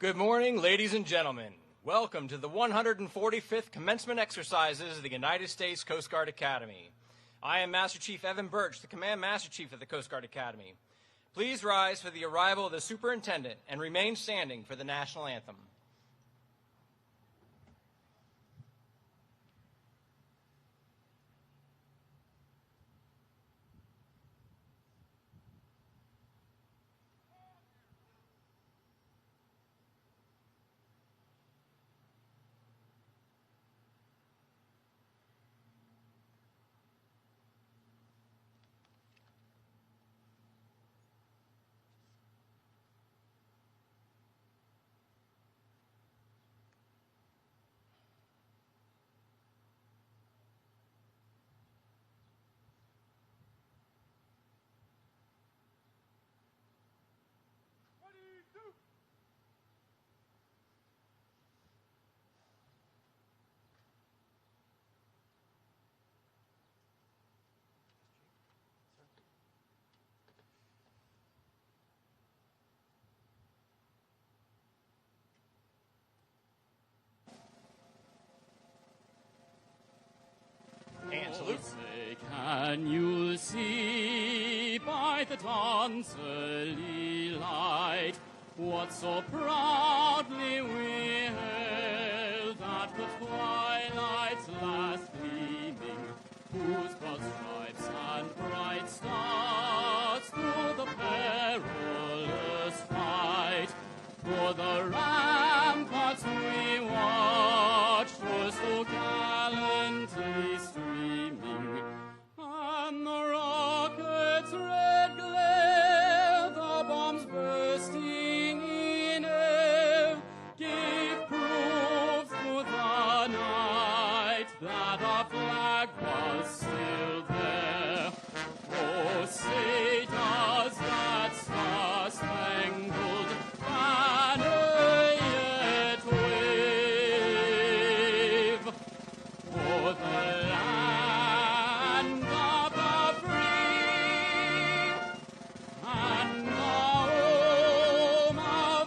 Good morning, ladies and gentlemen. Welcome to the 145th Commencement Exercises of the United States Coast Guard Academy. I am Master Chief Evan Birch, the Command Master Chief of the Coast Guard Academy. Please rise for the arrival of the Superintendent and remain standing for the National Anthem. And salute. Can you see by the dawn's early light what so proudly we hailed at the twilight's last gleaming, whose broad stripes and bright stars through the perilous fight, for the ramparts we watched were so gallantly streaming, and the rockets' red glare, the bombs bursting in air, gave proof through the night that our flag was still there. Oh, say does that star-spangled banner yet wave for the land of the free and the home of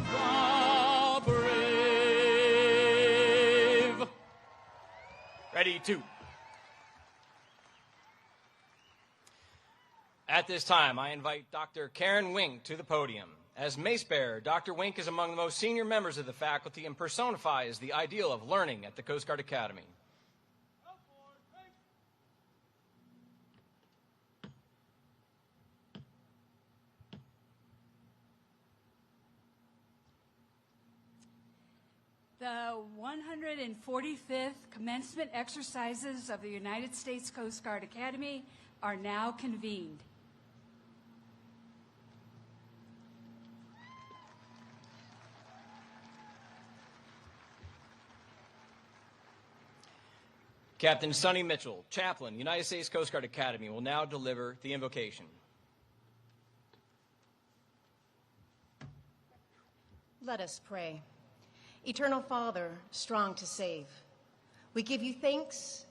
the brave. Ready, two. At this time, I invite Dr. Karen Wink to the podium. As mace bearer, Dr. Wink is among the most senior members of the faculty and personifies the ideal of learning at the Coast Guard Academy. The 145th Commencement Exercises of the United States Coast Guard Academy are now convened. Captain Sonny Mitchell, Chaplain, United States Coast Guard Academy, will now deliver the invocation. Let us pray. Eternal Father, strong to save, we give you thanks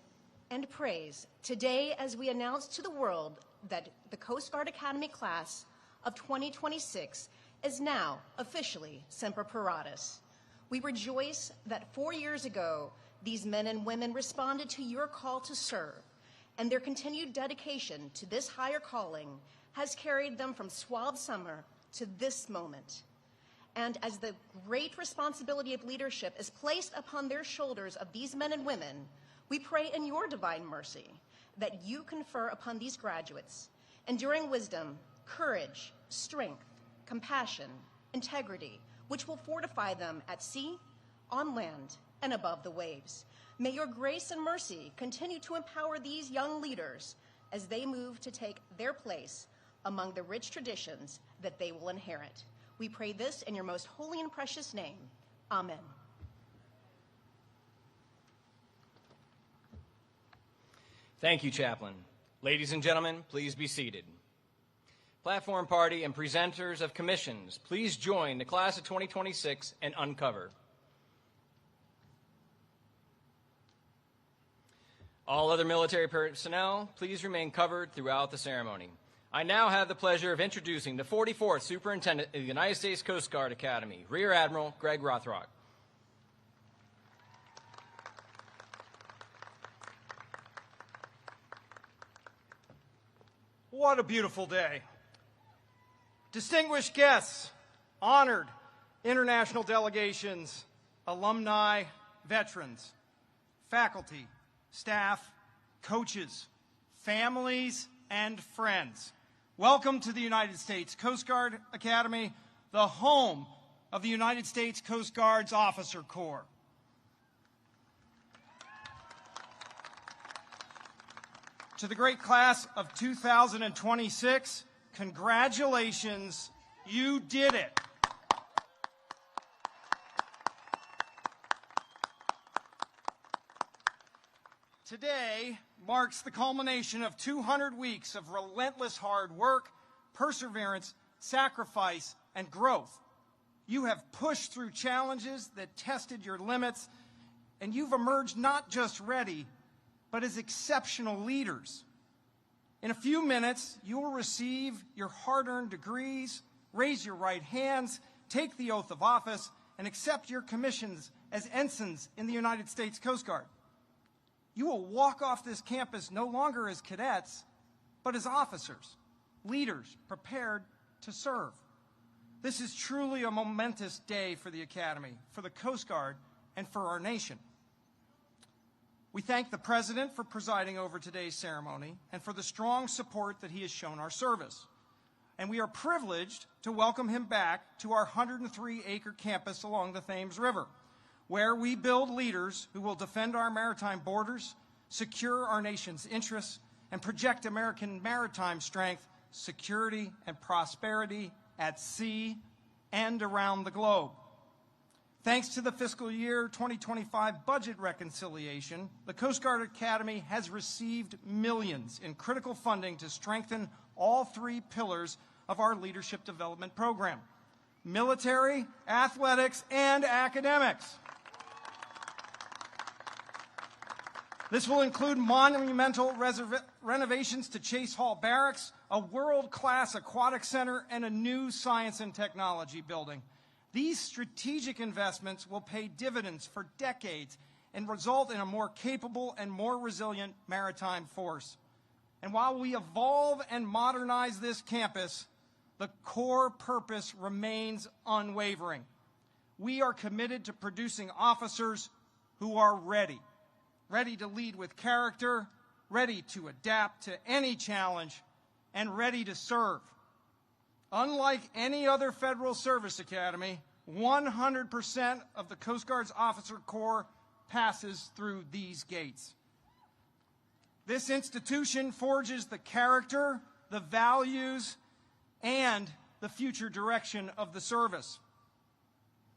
and praise today as we announce to the world that the Coast Guard Academy class of 2026 is now officially Semper Paratus. We rejoice that 4 years ago, these men and women responded to your call to serve, and their continued dedication to this higher calling has carried them from suave summer to this moment. And as the great responsibility of leadership is placed upon their shoulders of these men and women, we pray in your divine mercy that you confer upon these graduates enduring wisdom, courage, strength, compassion, integrity, which will fortify them at sea, on land, and above the waves. May your grace and mercy continue to empower these young leaders as they move to take their place among the rich traditions that they will inherit. We pray this in your most holy and precious name. Amen. Thank you, Chaplain. Ladies and gentlemen, please be seated. Platform party and presenters of commissions, please join the class of 2026 and uncover. All other military personnel, please remain covered throughout the ceremony. I now have the pleasure of introducing the 44th Superintendent of the United States Coast Guard Academy, Rear Admiral Greg Rothrock. What a beautiful day. Distinguished guests, honored international delegations, alumni, veterans, faculty, staff, coaches, families, and friends. Welcome to the United States Coast Guard Academy, the home of the United States Coast Guard's Officer Corps. To the great class of 2026, congratulations, you did it. Today marks the culmination of 200 weeks of relentless hard work, perseverance, sacrifice, and growth. You have pushed through challenges that tested your limits, and you've emerged not just ready, but as exceptional leaders. In a few minutes, you will receive your hard-earned degrees, raise your right hands, take the oath of office, and accept your commissions as ensigns in the United States Coast Guard. You will walk off this campus no longer as cadets, but as officers, leaders prepared to serve. This is truly a momentous day for the Academy, for the Coast Guard, and for our nation. We thank the President for presiding over today's ceremony and for the strong support that he has shown our service. And we are privileged to welcome him back to our 103-acre campus along the Thames River, where we build leaders who will defend our maritime borders, secure our nation's interests, and project American maritime strength, security, and prosperity at sea and around the globe. Thanks to the fiscal year 2025 budget reconciliation, the Coast Guard Academy has received millions in critical funding to strengthen all three pillars of our leadership development program: military, athletics, and academics. This will include monumental renovations to Chase Hall Barracks, a world-class aquatic center, and a new science and technology building. These strategic investments will pay dividends for decades and result in a more capable and more resilient maritime force. And while we evolve and modernize this campus, the core purpose remains unwavering. We are committed to producing officers who are ready to lead with character, ready to adapt to any challenge, and ready to serve. Unlike any other federal service academy, 100% of the Coast Guard's Officer Corps passes through these gates. This institution forges the character, the values, and the future direction of the service.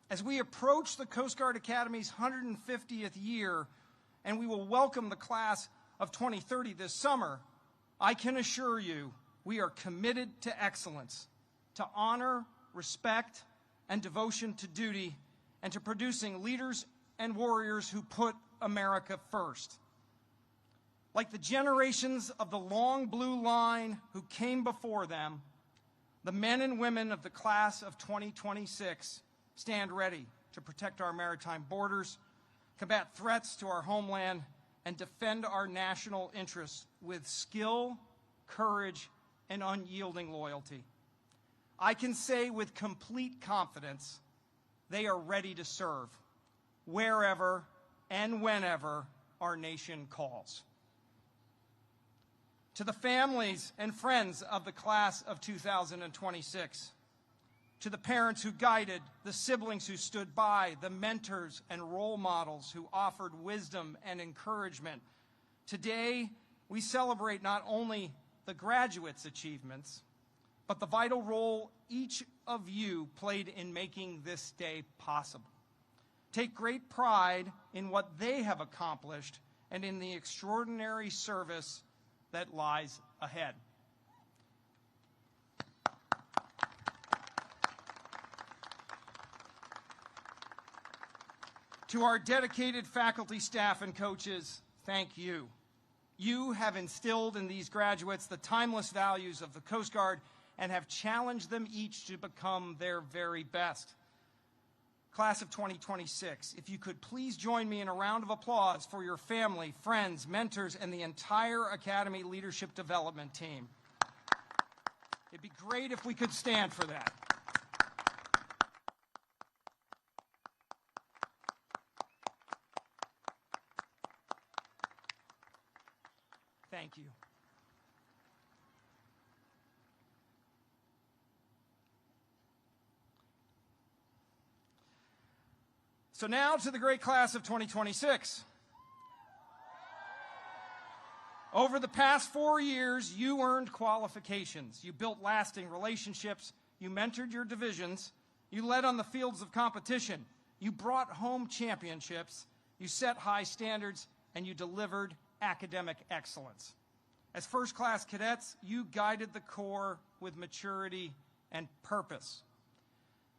As we approach the Coast Guard Academy's 150th year, and we will welcome the class of 2030 this summer, I can assure you we are committed to excellence, to honor, respect, and devotion to duty, and to producing leaders and warriors who put America first. Like the generations of the long blue line who came before them, the men and women of the class of 2026 stand ready to protect our maritime borders, combat threats to our homeland, and defend our national interests with skill, courage, and unyielding loyalty. I can say with complete confidence, they are ready to serve wherever and whenever our nation calls. To the families and friends of the class of 2026, to the parents who guided, the siblings who stood by, the mentors and role models who offered wisdom and encouragement, today we celebrate not only the graduates' achievements, but the vital role each of you played in making this day possible. Take great pride in what they have accomplished and in the extraordinary service that lies ahead. To our dedicated faculty, staff, and coaches, thank you. You have instilled in these graduates the timeless values of the Coast Guard and have challenged them each to become their very best. Class of 2026, if you could please join me in a round of applause for your family, friends, mentors, and the entire Academy Leadership Development Team. It'd be great if we could stand for that. Thank you. So now to the great class of 2026. Over the past 4 years, you earned qualifications. You built lasting relationships. You mentored your divisions. You led on the fields of competition. You brought home championships. You set high standards, and you delivered academic excellence. As first-class cadets, you guided the Corps with maturity and purpose.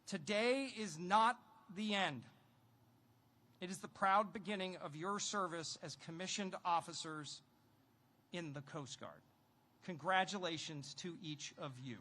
Today is not the end. It is the proud beginning of your service as commissioned officers in the Coast Guard. Congratulations to each of you.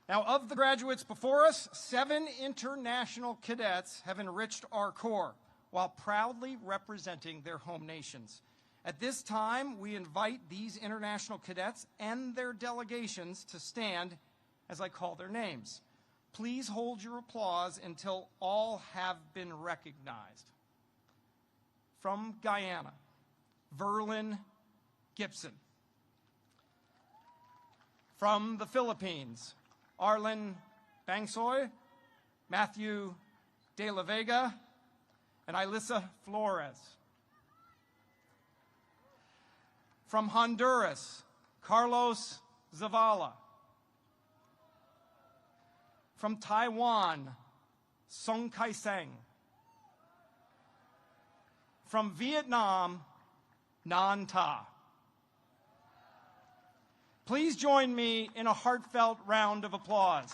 Now, of the graduates before us, 7 international cadets have enriched our Corps while proudly representing their home nations. At this time, we invite these international cadets and their delegations to stand as I call their names. Please hold your applause until all have been recognized. From Guyana, Verlin Gibson. From the Philippines, Arlen Bangsoy, Matthew De La Vega, and Ilissa Flores. From Honduras, Carlos Zavala. From Taiwan, Song Kai-seng. From Vietnam, Nan Ta. Please join me in a heartfelt round of applause.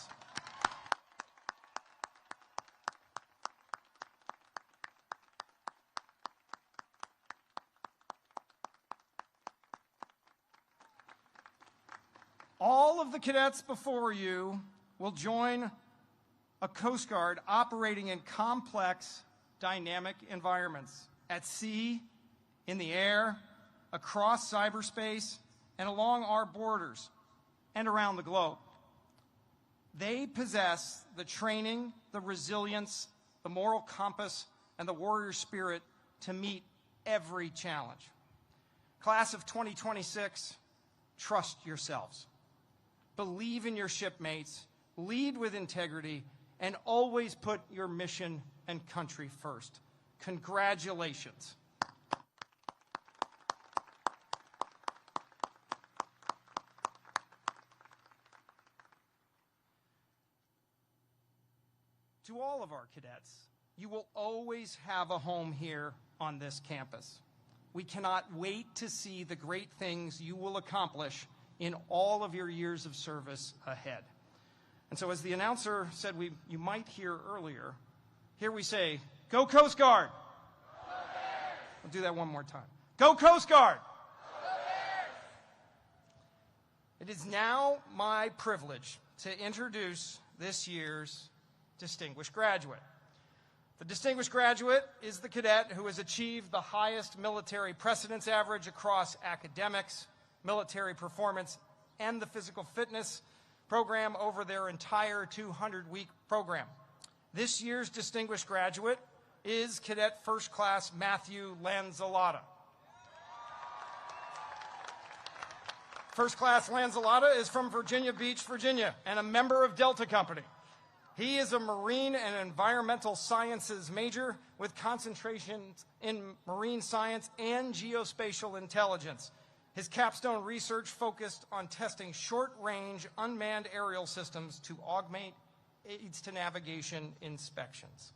All of the cadets before you will join a Coast Guard operating in complex, dynamic environments at sea, in the air, across cyberspace, and along our borders and around the globe. They possess the training, the resilience, the moral compass, and the warrior spirit to meet every challenge. Class of 2026, trust yourselves. Believe in your shipmates, lead with integrity, and always put your mission and country first. Congratulations. To all of our cadets, you will always have a home here on this campus. We cannot wait to see the great things you will accomplish in all of your years of service ahead. And so, as the announcer said you might hear earlier, here we say, go Coast Guard! Go we'll do that one more time. Go Coast Guard! Go it is now my privilege to introduce this year's distinguished graduate. The distinguished graduate is the cadet who has achieved the highest military precedence average across academics, military performance, and the physical fitness program over their entire 200-week program. This year's distinguished graduate is Cadet First Class Matthew Lanzalata. First Class Lanzalata is from Virginia Beach, Virginia, and a member of Delta Company. He is a marine and environmental sciences major with concentrations in marine science and geospatial intelligence. His capstone research focused on testing short-range unmanned aerial systems to augment aids to navigation inspections.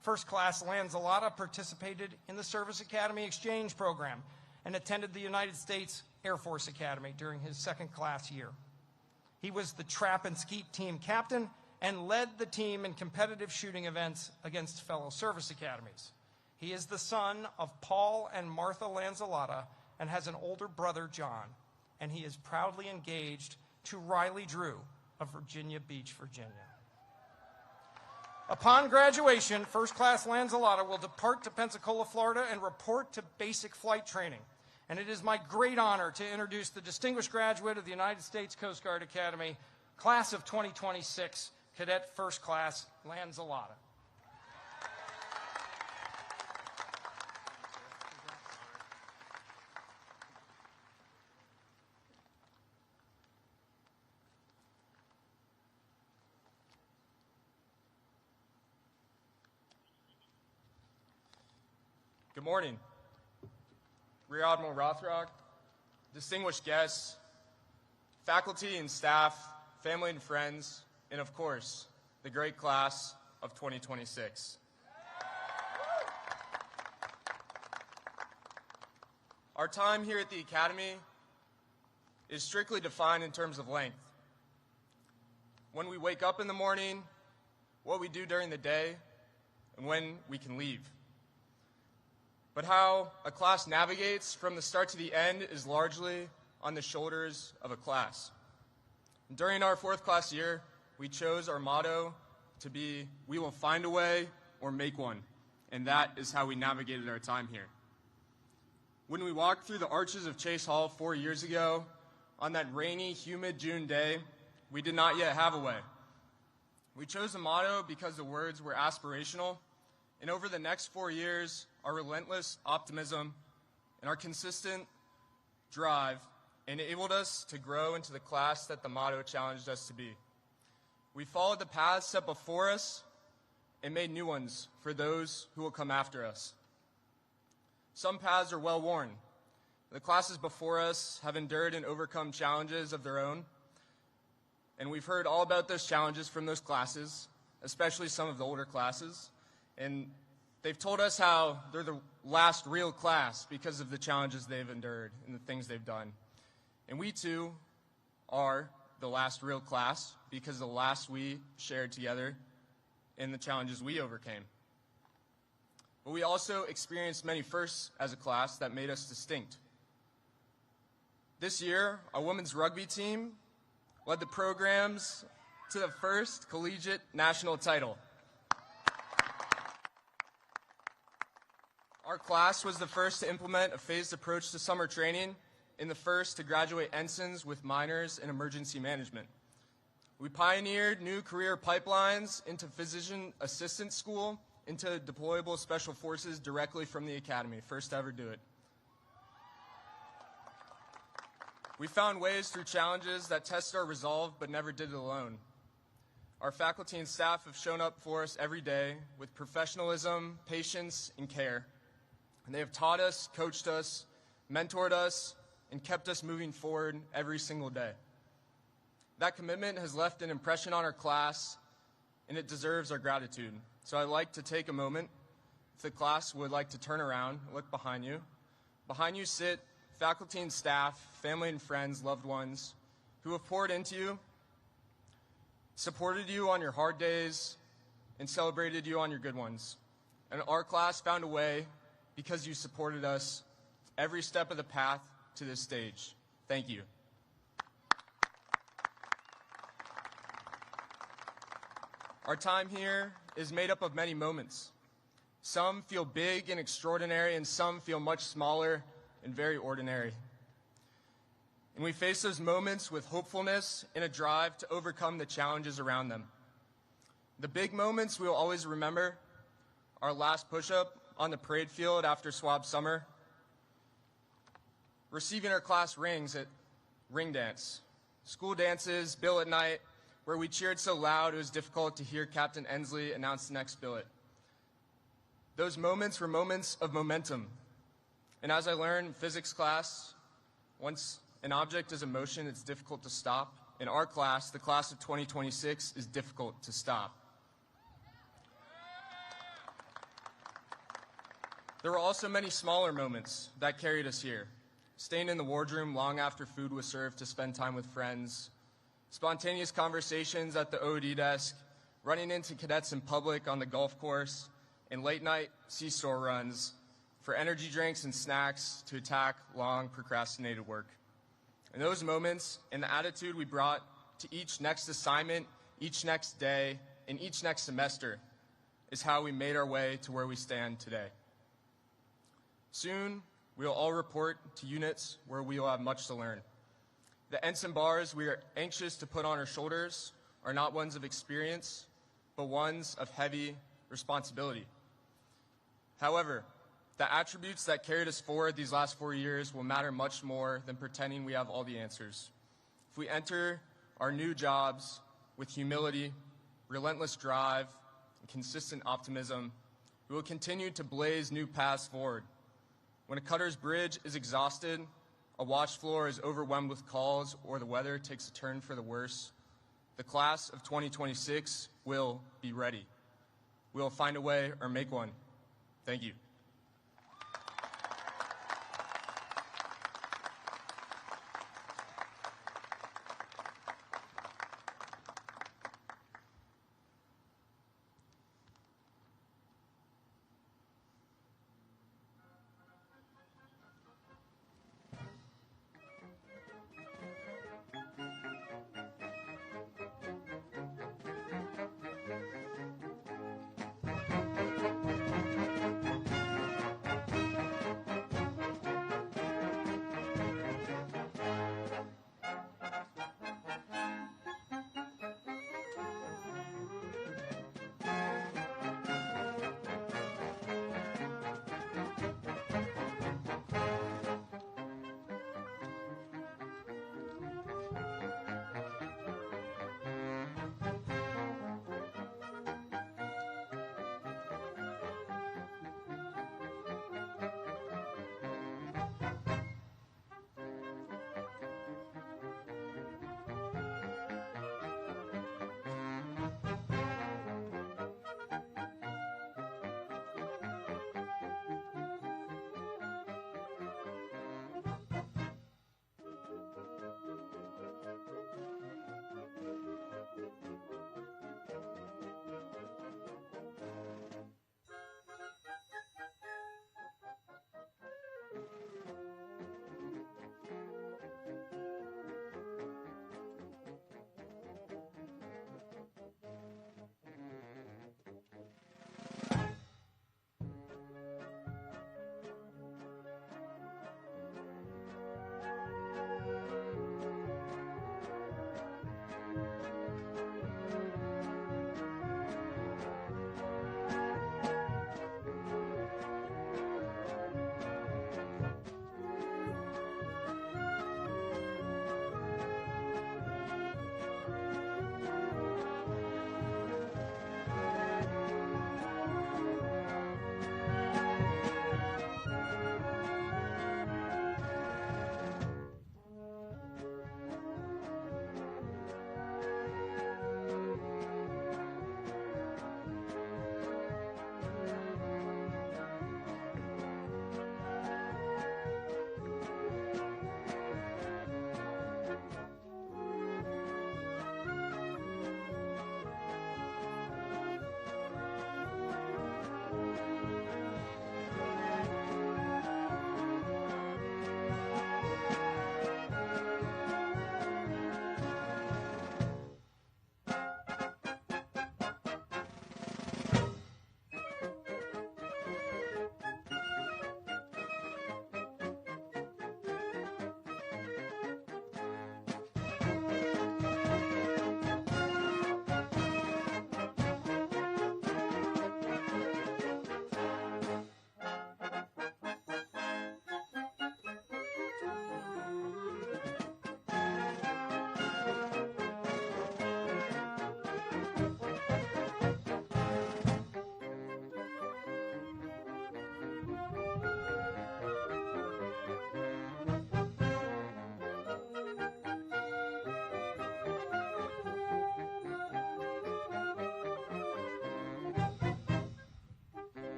First Class Lanzalata participated in the Service Academy Exchange Program and attended the United States Air Force Academy during his second class year. He was the trap and skeet team captain and led the team in competitive shooting events against fellow service academies. He is the son of Paul and Martha Lanzalotta and has an older brother, John, and he is proudly engaged to Riley Drew of Virginia Beach, Virginia. Upon graduation, First Class Lanzalotta will depart to Pensacola, Florida, and report to basic flight training. And it is my great honor to introduce the distinguished graduate of the United States Coast Guard Academy, class of 2026, Cadet First Class Lanzalotta. Good morning, Rear Admiral Rothrock, distinguished guests, faculty and staff, family and friends, and of course, the great class of 2026. Our time here at the Academy is strictly defined in terms of length. When we wake up in the morning, what we do during the day, and when we can leave. But how a class navigates from the start to the end is largely on the shoulders of a class. During our fourth class year, we chose our motto to be, "We will find a way or make one," and that is how we navigated our time here. When we walked through the arches of Chase Hall 4 years ago, on that rainy, humid June day, we did not yet have a way. We chose the motto because the words were aspirational, and over the next 4 years, our relentless optimism and our consistent drive enabled us to grow into the class that the motto challenged us to be. We followed the paths set before us and made new ones for those who will come after us. Some paths are well worn. The classes before us have endured and overcome challenges of their own, and we've heard all about those challenges from those classes, especially some of the older classes, and they've told us how they're the last real class because of the challenges they've endured and the things they've done. And we too are the last real class because the last we shared together and the challenges we overcame. But we also experienced many firsts as a class that made us distinct. This year, our women's rugby team led the programs to the first collegiate national title. Our class was the first to implement a phased approach to summer training and the first to graduate ensigns with minors in emergency management. We pioneered new career pipelines into physician assistant school, into deployable special forces directly from the Academy, first to ever do it. We found ways through challenges that tested our resolve but never did it alone. Our faculty and staff have shown up for us every day with professionalism, patience, and care. And they have taught us, coached us, mentored us, and kept us moving forward every single day. That commitment has left an impression on our class, and it deserves our gratitude. So I'd like to take a moment, if the class would like to turn around, look behind you. Behind you sit faculty and staff, family and friends, loved ones, who have poured into you, supported you on your hard days, and celebrated you on your good ones. And our class found a way because you supported us every step of the path to this stage. Thank you. Our time here is made up of many moments. Some feel big and extraordinary, and some feel much smaller and very ordinary. And we face those moments with hopefulness and a drive to overcome the challenges around them. The big moments we will always remember: our last push-up on the parade field after swab summer, receiving our class rings at ring dance, school dances, billet night, where we cheered so loud it was difficult to hear Captain Ensley announce the next billet. Those moments were moments of momentum. And as I learned in physics class, once an object is in motion, it's difficult to stop. In our class, the class of 2026, is difficult to stop. There were also many smaller moments that carried us here. Staying in the wardroom long after food was served to spend time with friends, spontaneous conversations at the OD desk, running into cadets in public on the golf course, and late-night C-store runs for energy drinks and snacks to attack long procrastinated work. In those moments, and the attitude we brought to each next assignment, each next day, and each next semester is how we made our way to where we stand today. Soon, we will all report to units where we will have much to learn. The ensign bars we are anxious to put on our shoulders are not ones of experience, but ones of heavy responsibility. However, the attributes that carried us forward these last 4 years will matter much more than pretending we have all the answers. If we enter our new jobs with humility, relentless drive, and consistent optimism, we will continue to blaze new paths forward. When a cutter's bridge is exhausted, a watch floor is overwhelmed with calls, or the weather takes a turn for the worse, the class of 2026 will be ready. We will find a way or make one. Thank you.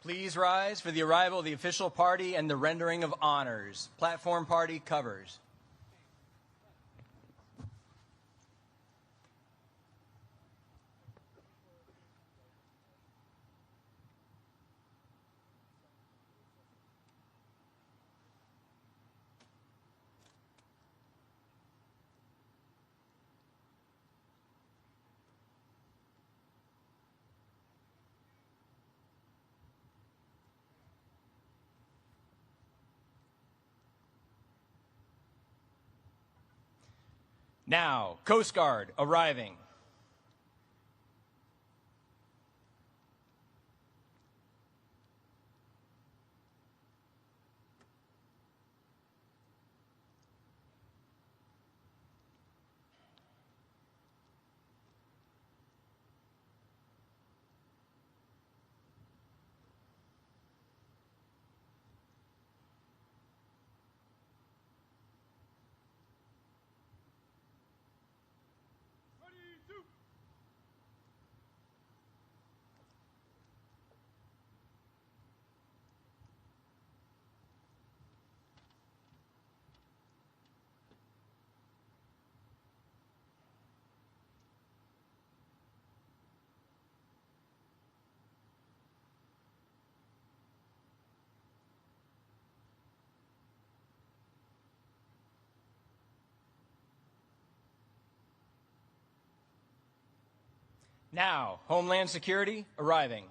Please rise for the arrival of the official party and the rendering of honors. Platform party covers. Now, Coast Guard arriving. Now, Homeland Security arriving.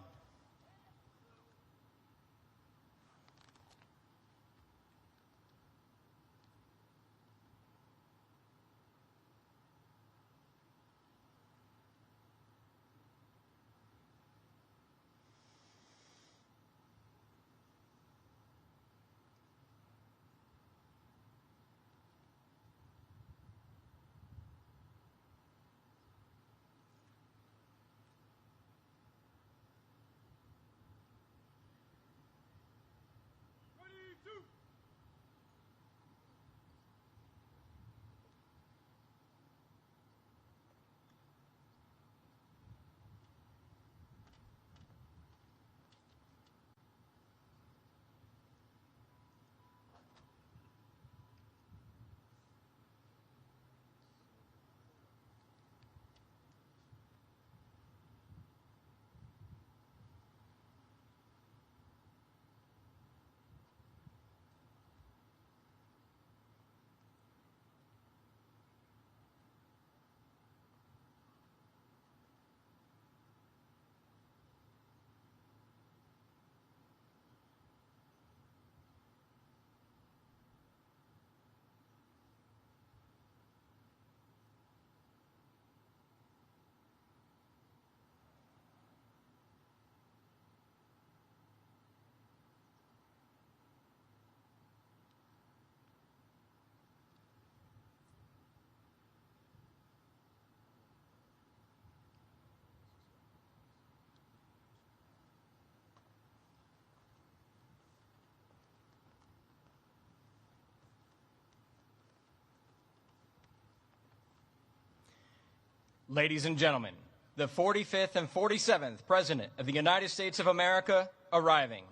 Ladies and gentlemen, the 45th and 47th President of the United States of America arriving.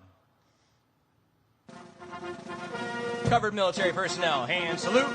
Covered military personnel, hand salute.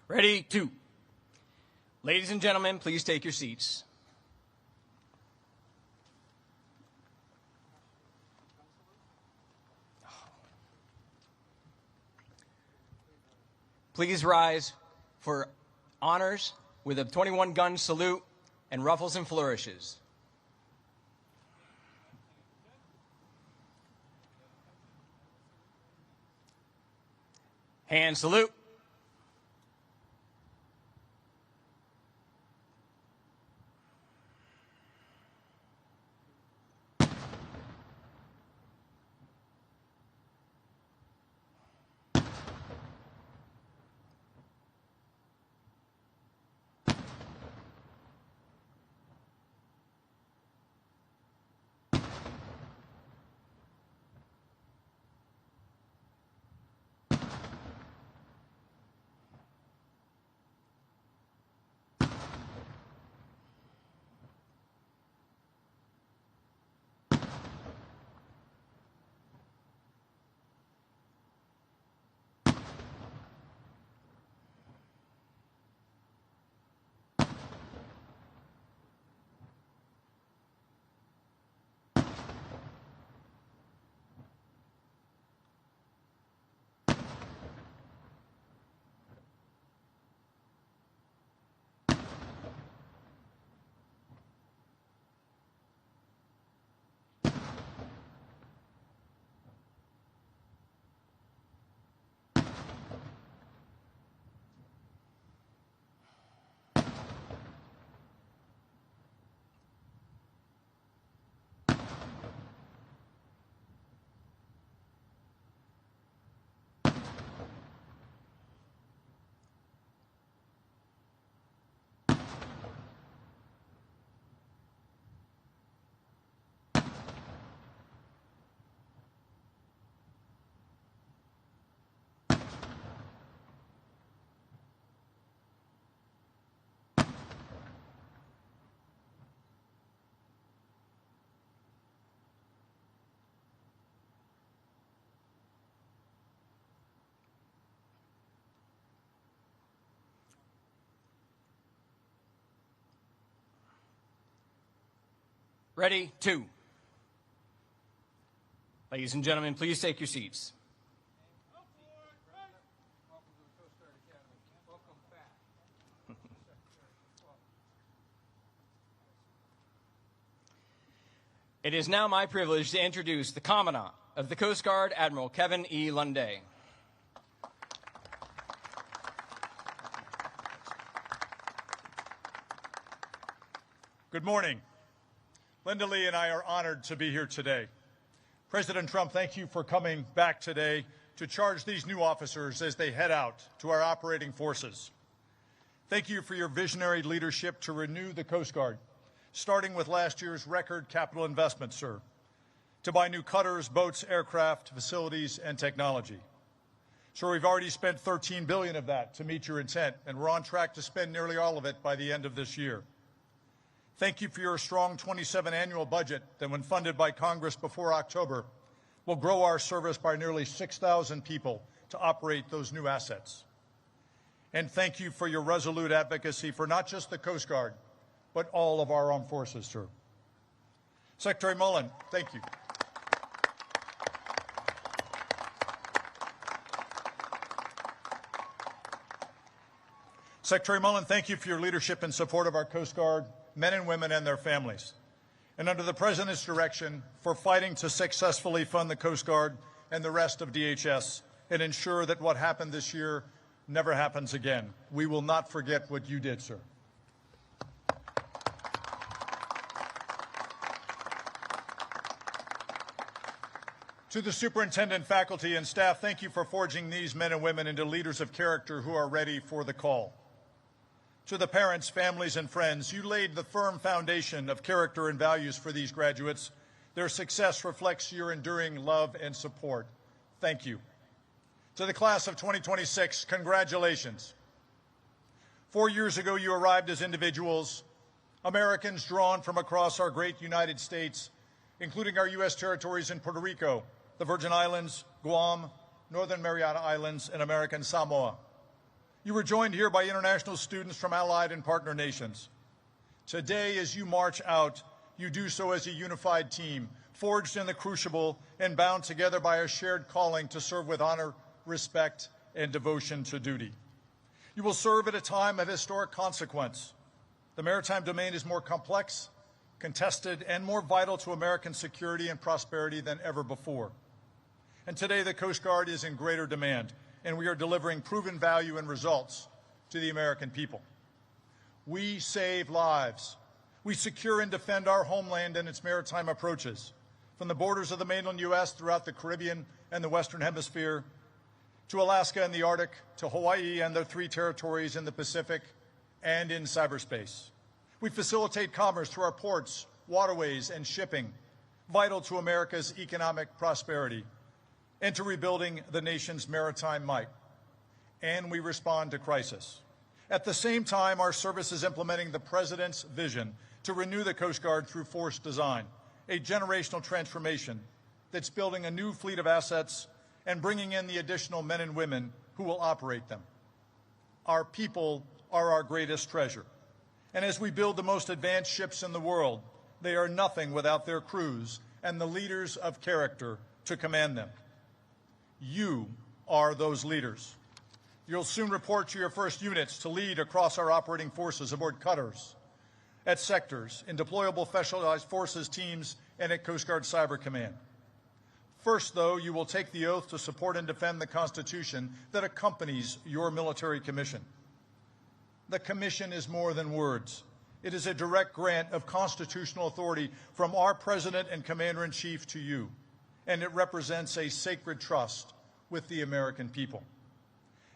Ready, two. Ladies and gentlemen, please take your seats. Please rise for honors with a 21-gun salute and ruffles and flourishes. Hand salute. Ready, two. Ladies and gentlemen, please take your seats. It is now my privilege to introduce the Commandant of the Coast Guard, Admiral Kevin E. Lunday. Good morning. Linda Lee and I are honored to be here today. President Trump, thank you for coming back today to charge these new officers as they head out to our operating forces. Thank you for your visionary leadership to renew the Coast Guard, starting with last year's record capital investment, sir, to buy new cutters, boats, aircraft, facilities, and technology. Sir, we've already spent $13 billion of that to meet your intent, and we're on track to spend nearly all of it by the end of this year. Thank you for your strong 27 annual budget that, when funded by Congress before October, will grow our service by nearly 6,000 people to operate those new assets. And thank you for your resolute advocacy for not just the Coast Guard, but all of our armed forces, sir. Secretary Mullen, thank you. Secretary Mullen, thank you for your leadership and support of our Coast Guard men and women and their families. And under the President's direction, for fighting to successfully fund the Coast Guard and the rest of DHS and ensure that what happened this year never happens again. We will not forget what you did, sir. To the superintendent, faculty, and staff, thank you for forging these men and women into leaders of character who are ready for the call. To the parents, families, and friends, you laid the firm foundation of character and values for these graduates. Their success reflects your enduring love and support. Thank you. To the class of 2026, congratulations. 4 years ago, you arrived as individuals, Americans drawn from across our great United States, including our U.S. territories in Puerto Rico, the Virgin Islands, Guam, Northern Mariana Islands, and American Samoa. You were joined here by international students from allied and partner nations. Today, as you march out, you do so as a unified team, forged in the crucible and bound together by a shared calling to serve with honor, respect, and devotion to duty. You will serve at a time of historic consequence. The maritime domain is more complex, contested, and more vital to American security and prosperity than ever before. And today, the Coast Guard is in greater demand, and we are delivering proven value and results to the American people. We save lives. We secure and defend our homeland and its maritime approaches, from the borders of the mainland U.S. throughout the Caribbean and the Western Hemisphere, to Alaska and the Arctic, to Hawaii and the 3 territories in the Pacific and in cyberspace. We facilitate commerce through our ports, waterways, and shipping, vital to America's economic prosperity and to rebuilding the nation's maritime might. And we respond to crisis. At the same time, our service is implementing the President's vision to renew the Coast Guard through force design, a generational transformation that's building a new fleet of assets and bringing in the additional men and women who will operate them. Our people are our greatest treasure. And as we build the most advanced ships in the world, they are nothing without their crews and the leaders of character to command them. You are those leaders. You'll soon report to your first units to lead across our operating forces aboard cutters, at sectors, in deployable specialized forces teams, and at Coast Guard Cyber Command. First, though, you will take the oath to support and defend the Constitution that accompanies your military commission. The commission is more than words. It is a direct grant of constitutional authority from our President and Commander-in-Chief to you, and it represents a sacred trust with the American people.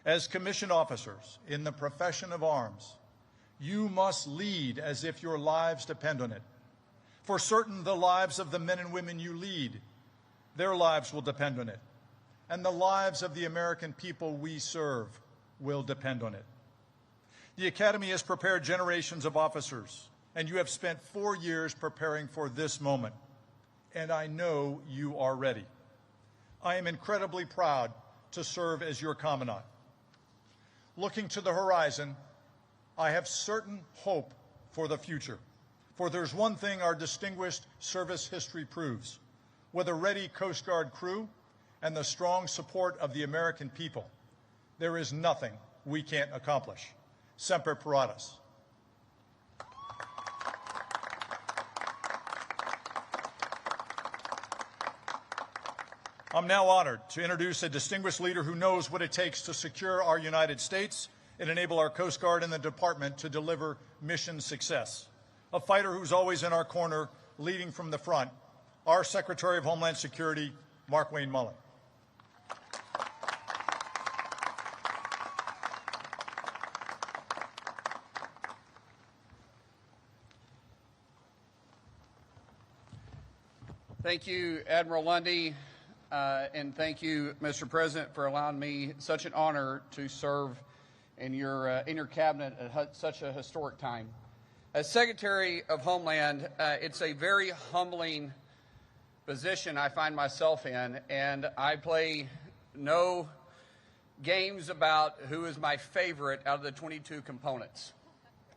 As commissioned officers in the profession of arms, you must lead as if your lives depend on it. For certain, the lives of the men and women you lead, their lives will depend on it. And the lives of the American people we serve will depend on it. The Academy has prepared generations of officers, and you have spent 4 years preparing for this moment. And I know you are ready. I am incredibly proud to serve as your Commandant. Looking to the horizon, I have certain hope for the future. For there's one thing our distinguished service history proves. With a ready Coast Guard crew and the strong support of the American people, there is nothing we can't accomplish. Semper Paratus. I'm now honored to introduce a distinguished leader who knows what it takes to secure our United States and enable our Coast Guard and the Department to deliver mission success. A fighter who's always in our corner, leading from the front, our Secretary of Homeland Security, Mark Wayne Mullen. Thank you, Admiral Lundy, and thank you, Mr. President, for allowing me such an honor to serve in your cabinet at such a historic time. As Secretary of Homeland, it's a very humbling position I find myself in, and I play no games about who is my favorite out of the 22 components.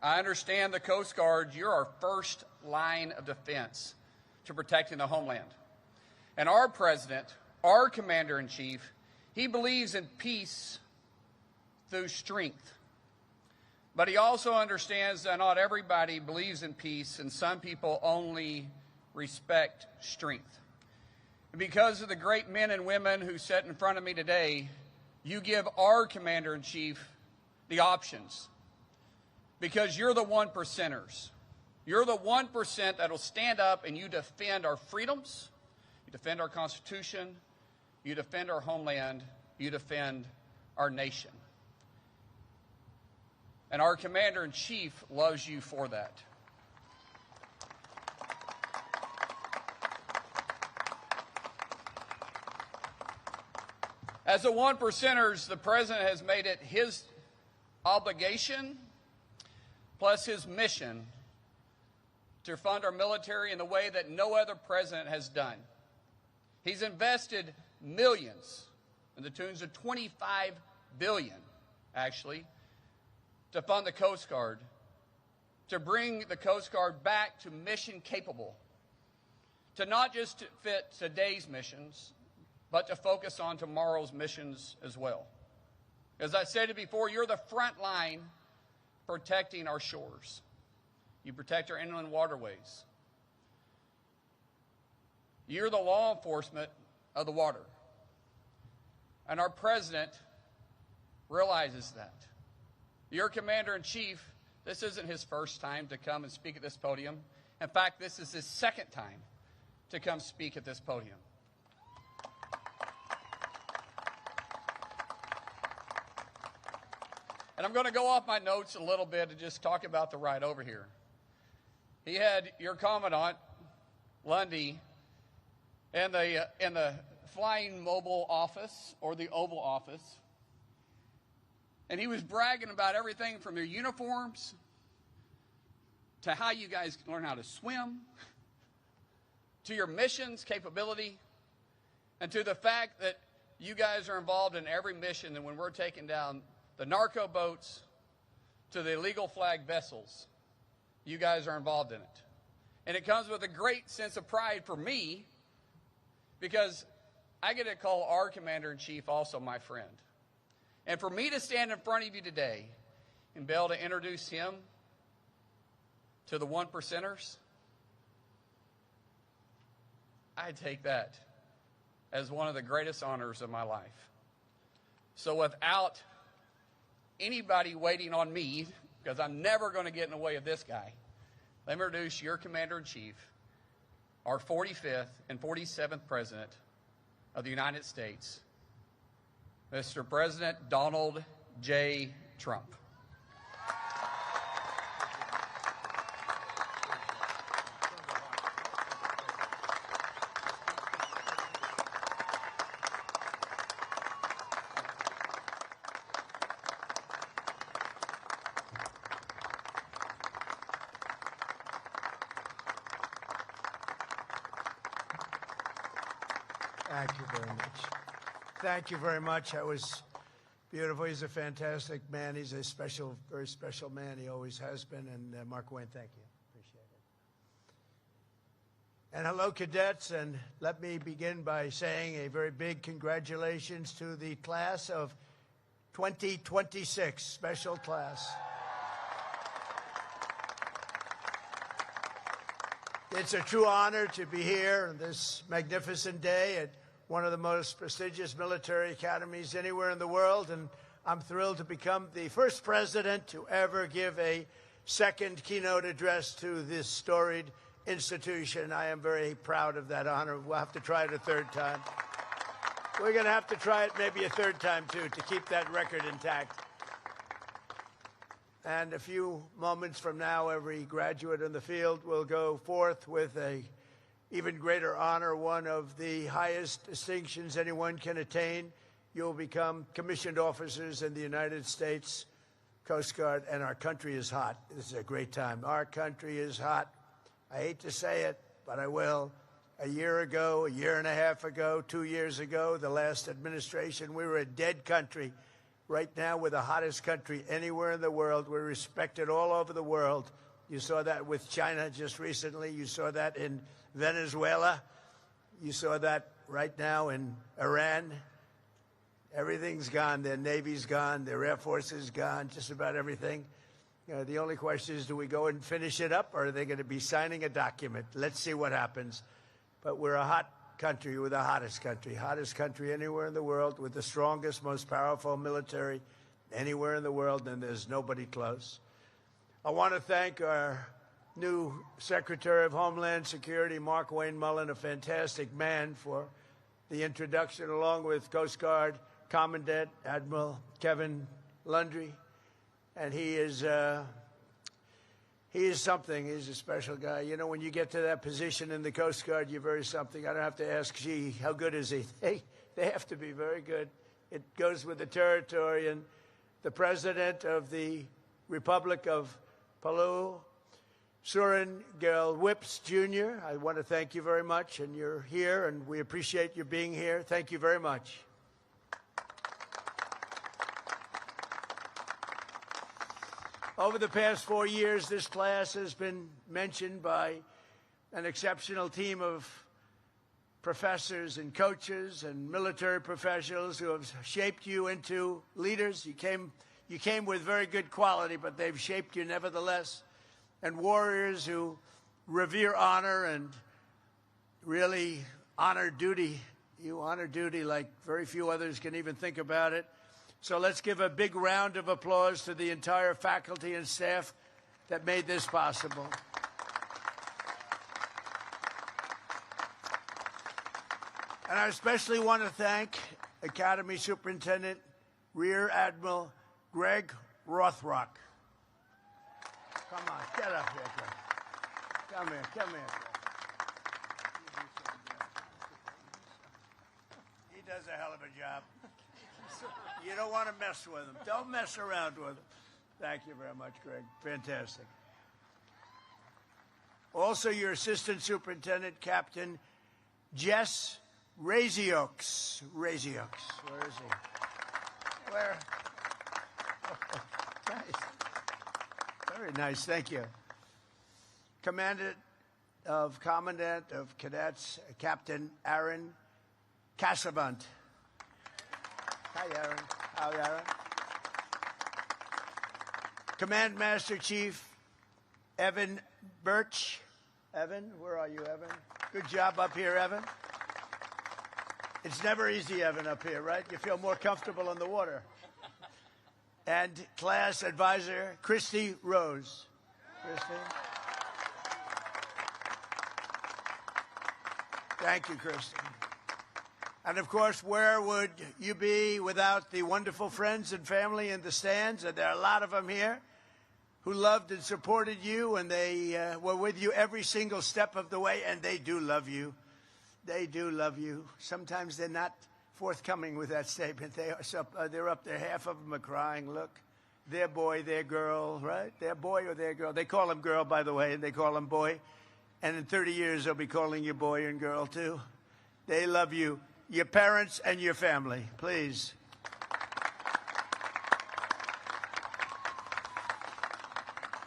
I understand the Coast Guard, you're our first line of defense to protecting the homeland. And our President, our Commander-in-Chief, he believes in peace through strength. But he also understands that not everybody believes in peace, and some people only respect strength. And because of the great men and women who sit in front of me today, you give our Commander-in-Chief the options. Because you're the 1%ers. You're the 1% that will stand up and you defend our freedoms, you defend our Constitution, you defend our homeland, you defend our nation. And our Commander-in-Chief loves you for that. As the 1%ers, the President has made it his obligation, plus his mission, to fund our military in the way that no other president has done. He's invested millions, in the tunes of $25 billion, actually, to fund the Coast Guard, to bring the Coast Guard back to mission capable, to not just fit today's missions, but to focus on tomorrow's missions as well. As I said before, you're the front line protecting our shores. You protect our inland waterways. You're the law enforcement of the water. And our president realizes that. Your commander-in-chief, this isn't his first time to come and speak at this podium. In fact, this is his second time to come speak at this podium. And I'm going to go off my notes a little bit and just talk about the ride over here. He had your Commandant, Lundy, in the Flying Mobile Office, or the Oval Office. And he was bragging about everything from your uniforms to how you guys learn how to swim, to your missions capability, and to the fact that you guys are involved in every mission. And when we're taking down the narco boats to the illegal flag vessels, you guys are involved in it. And it comes with a great sense of pride for me, because I get to call our commander-in-chief also my friend. And for me to stand in front of you today and be able to introduce him to the one percenters, I take that as one of the greatest honors of my life. So without anybody waiting on me, because I'm never going to get in the way of this guy, let me introduce your commander-in-chief, our 45th and 47th President of the United States, Mr. President Donald J. Trump. Thank you very much. Thank you very much. That was beautiful. He's a fantastic man. He's a special, very special man. He always has been. And Mark Wayne, thank you. Appreciate it. And hello, cadets. And let me begin by saying a very big congratulations to the class of 2026, special class. It's a true honor to be here on this magnificent day at one of the most prestigious military academies anywhere in the world, and I'm thrilled to become the first president to ever give a second keynote address to this storied institution. I am very proud of that honor. We'll have to try it a third time. We're going to have to try it maybe a third time, too, to keep that record intact. And a few moments from now, every graduate in the field will go forth with a even greater honor, one of the highest distinctions anyone can attain. You'll become commissioned officers in the United States Coast Guard, and our country is hot. This is a great time. Our country is hot. I hate to say it, but I will. A year ago, a year and a half ago, 2 years ago, the last administration, we were a dead country. Right now, we're the hottest country anywhere in the world. We're respected all over the world. You saw that with China just recently. You saw that in Venezuela. You saw that right now in Iran. Everything's gone. Their Navy's gone. Their Air Force is gone. Just about everything. The only question is, do we go and finish it up, or are they going to be signing a document? Let's see what happens. But we're a hot country. We're the hottest country anywhere in the world, with the strongest, most powerful military anywhere in the world, and there's nobody close. I want to thank our new Secretary of Homeland Security, Mark Wayne Mullen, a fantastic man, for the introduction, along with Coast Guard Commandant Admiral Kevin Lundry. And he is something. He's a special guy. You know, when you get to that position in the Coast Guard, you're very something. I don't have to ask, gee, how good is he? They have to be very good. It goes with the territory. And the President of the Republic of Palau, Surin Gil Whips, Jr., I want to thank you very much. And you're here, and we appreciate you being here. Thank you very much. Over the past 4 years, this class has been mentioned by an exceptional team of professors and coaches and military professionals who have shaped you into leaders. You came with very good quality, but they've shaped you nevertheless. And warriors who revere honor and really honor duty. You honor duty like very few others can even think about it. So let's give a big round of applause to the entire faculty and staff that made this possible. And I especially want to thank Academy Superintendent Rear Admiral Greg Rothrock. Come on, get up here, Greg. Come here, come here. He does a hell of a job. You don't want to mess with him. Don't mess around with him. Thank you very much, Greg. Fantastic. Also, your Assistant Superintendent, Captain Jess Razioks. Razioks. Where is he? Where? Oh, nice. Very nice. Thank you. Commandant of Commandant of Cadets, Captain Aaron Cassavant. Hi, Aaron. How are you, Aaron? Command Master Chief Evan Birch. Evan, where are you, Evan? Good job up here, Evan. It's never easy, Evan, up here, right? You feel more comfortable on the water. And class advisor Christy Rose. Christy. Thank you, Christy. And, of course, where would you be without the wonderful friends and family in the stands? And there are a lot of them here who loved and supported you, and they were with you every single step of the way, and they do love you. They do love you. Sometimes they're not forthcoming with that statement. They're up there. Half of them are crying. Look, their boy, their girl, right? Their boy or their girl. They call him girl, by the way, and they call him boy. And in 30 years, they'll be calling you boy and girl, too. They love you. Your parents and your family, please.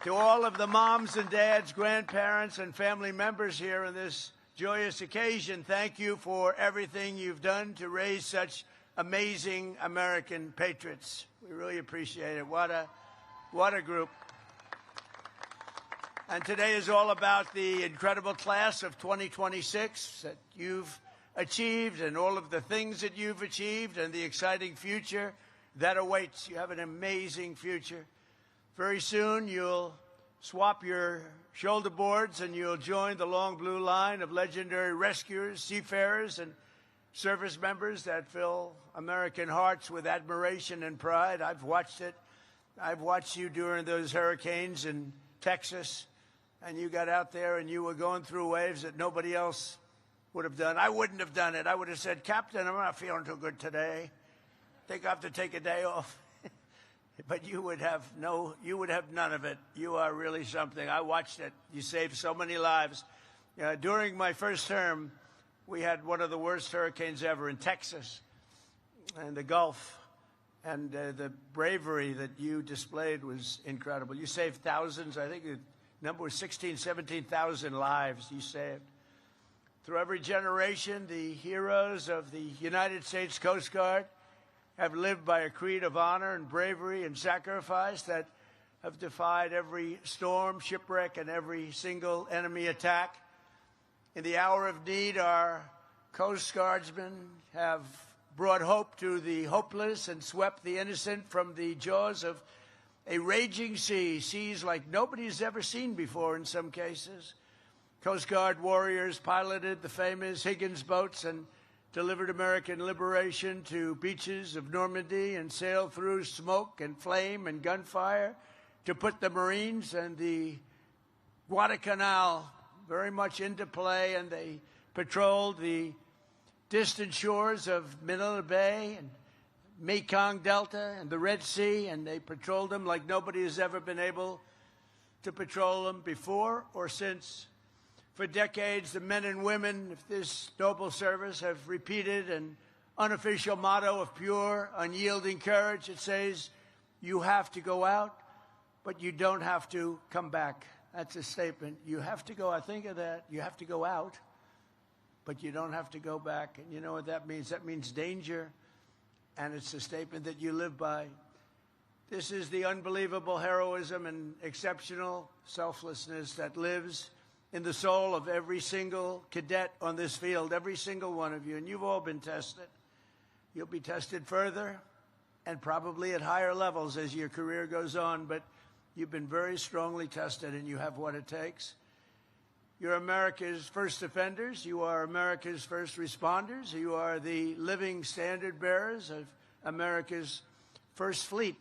To all of the moms and dads, grandparents, and family members here on this joyous occasion, thank you for everything you've done to raise such amazing American patriots. We really appreciate it. What a group. And today is all about the incredible class of 2026 that you've achieved and all of the things that you've achieved and the exciting future that awaits. You have an amazing future. Very soon you'll swap your shoulder boards and you'll join the long blue line of legendary rescuers, seafarers, and service members that fill American hearts with admiration and pride. I've watched it. I've watched you during those hurricanes in Texas, and you got out there and you were going through waves that nobody else would have done. I wouldn't have done it. I would have said, Captain, I'm not feeling too good today. I think I have to take a day off. But you would have none of it. You are really something. I watched it. You saved so many lives. During my first term, we had one of the worst hurricanes ever in Texas and the Gulf. And the bravery that you displayed was incredible. You saved thousands. I think the number was 16,000, 17,000 lives you saved. Through every generation, the heroes of the United States Coast Guard have lived by a creed of honor and bravery and sacrifice that have defied every storm, shipwreck, and every single enemy attack. In the hour of need, our Coast Guardsmen have brought hope to the hopeless and swept the innocent from the jaws of a raging sea, seas like nobody's ever seen before in some cases. Coast Guard warriors piloted the famous Higgins boats and delivered American liberation to beaches of Normandy and sailed through smoke and flame and gunfire to put the Marines and the Guadalcanal very much into play, and they patrolled the distant shores of Manila Bay and Mekong Delta and the Red Sea, and they patrolled them like nobody has ever been able to patrol them before or since. For decades, the men and women of this noble service have repeated an unofficial motto of pure, unyielding courage. It says, you have to go out, but you don't have to come back. That's a statement. You have to go, I think of that, you have to go out, but you don't have to go back. And you know what that means? That means danger, and it's a statement that you live by. This is the unbelievable heroism and exceptional selflessness that lives in the soul of every single cadet on this field, every single one of you. And you've all been tested. You'll be tested further and probably at higher levels as your career goes on, but you've been very strongly tested, and you have what it takes. You're America's first defenders. You are America's first responders. You are the living standard bearers of America's first fleet.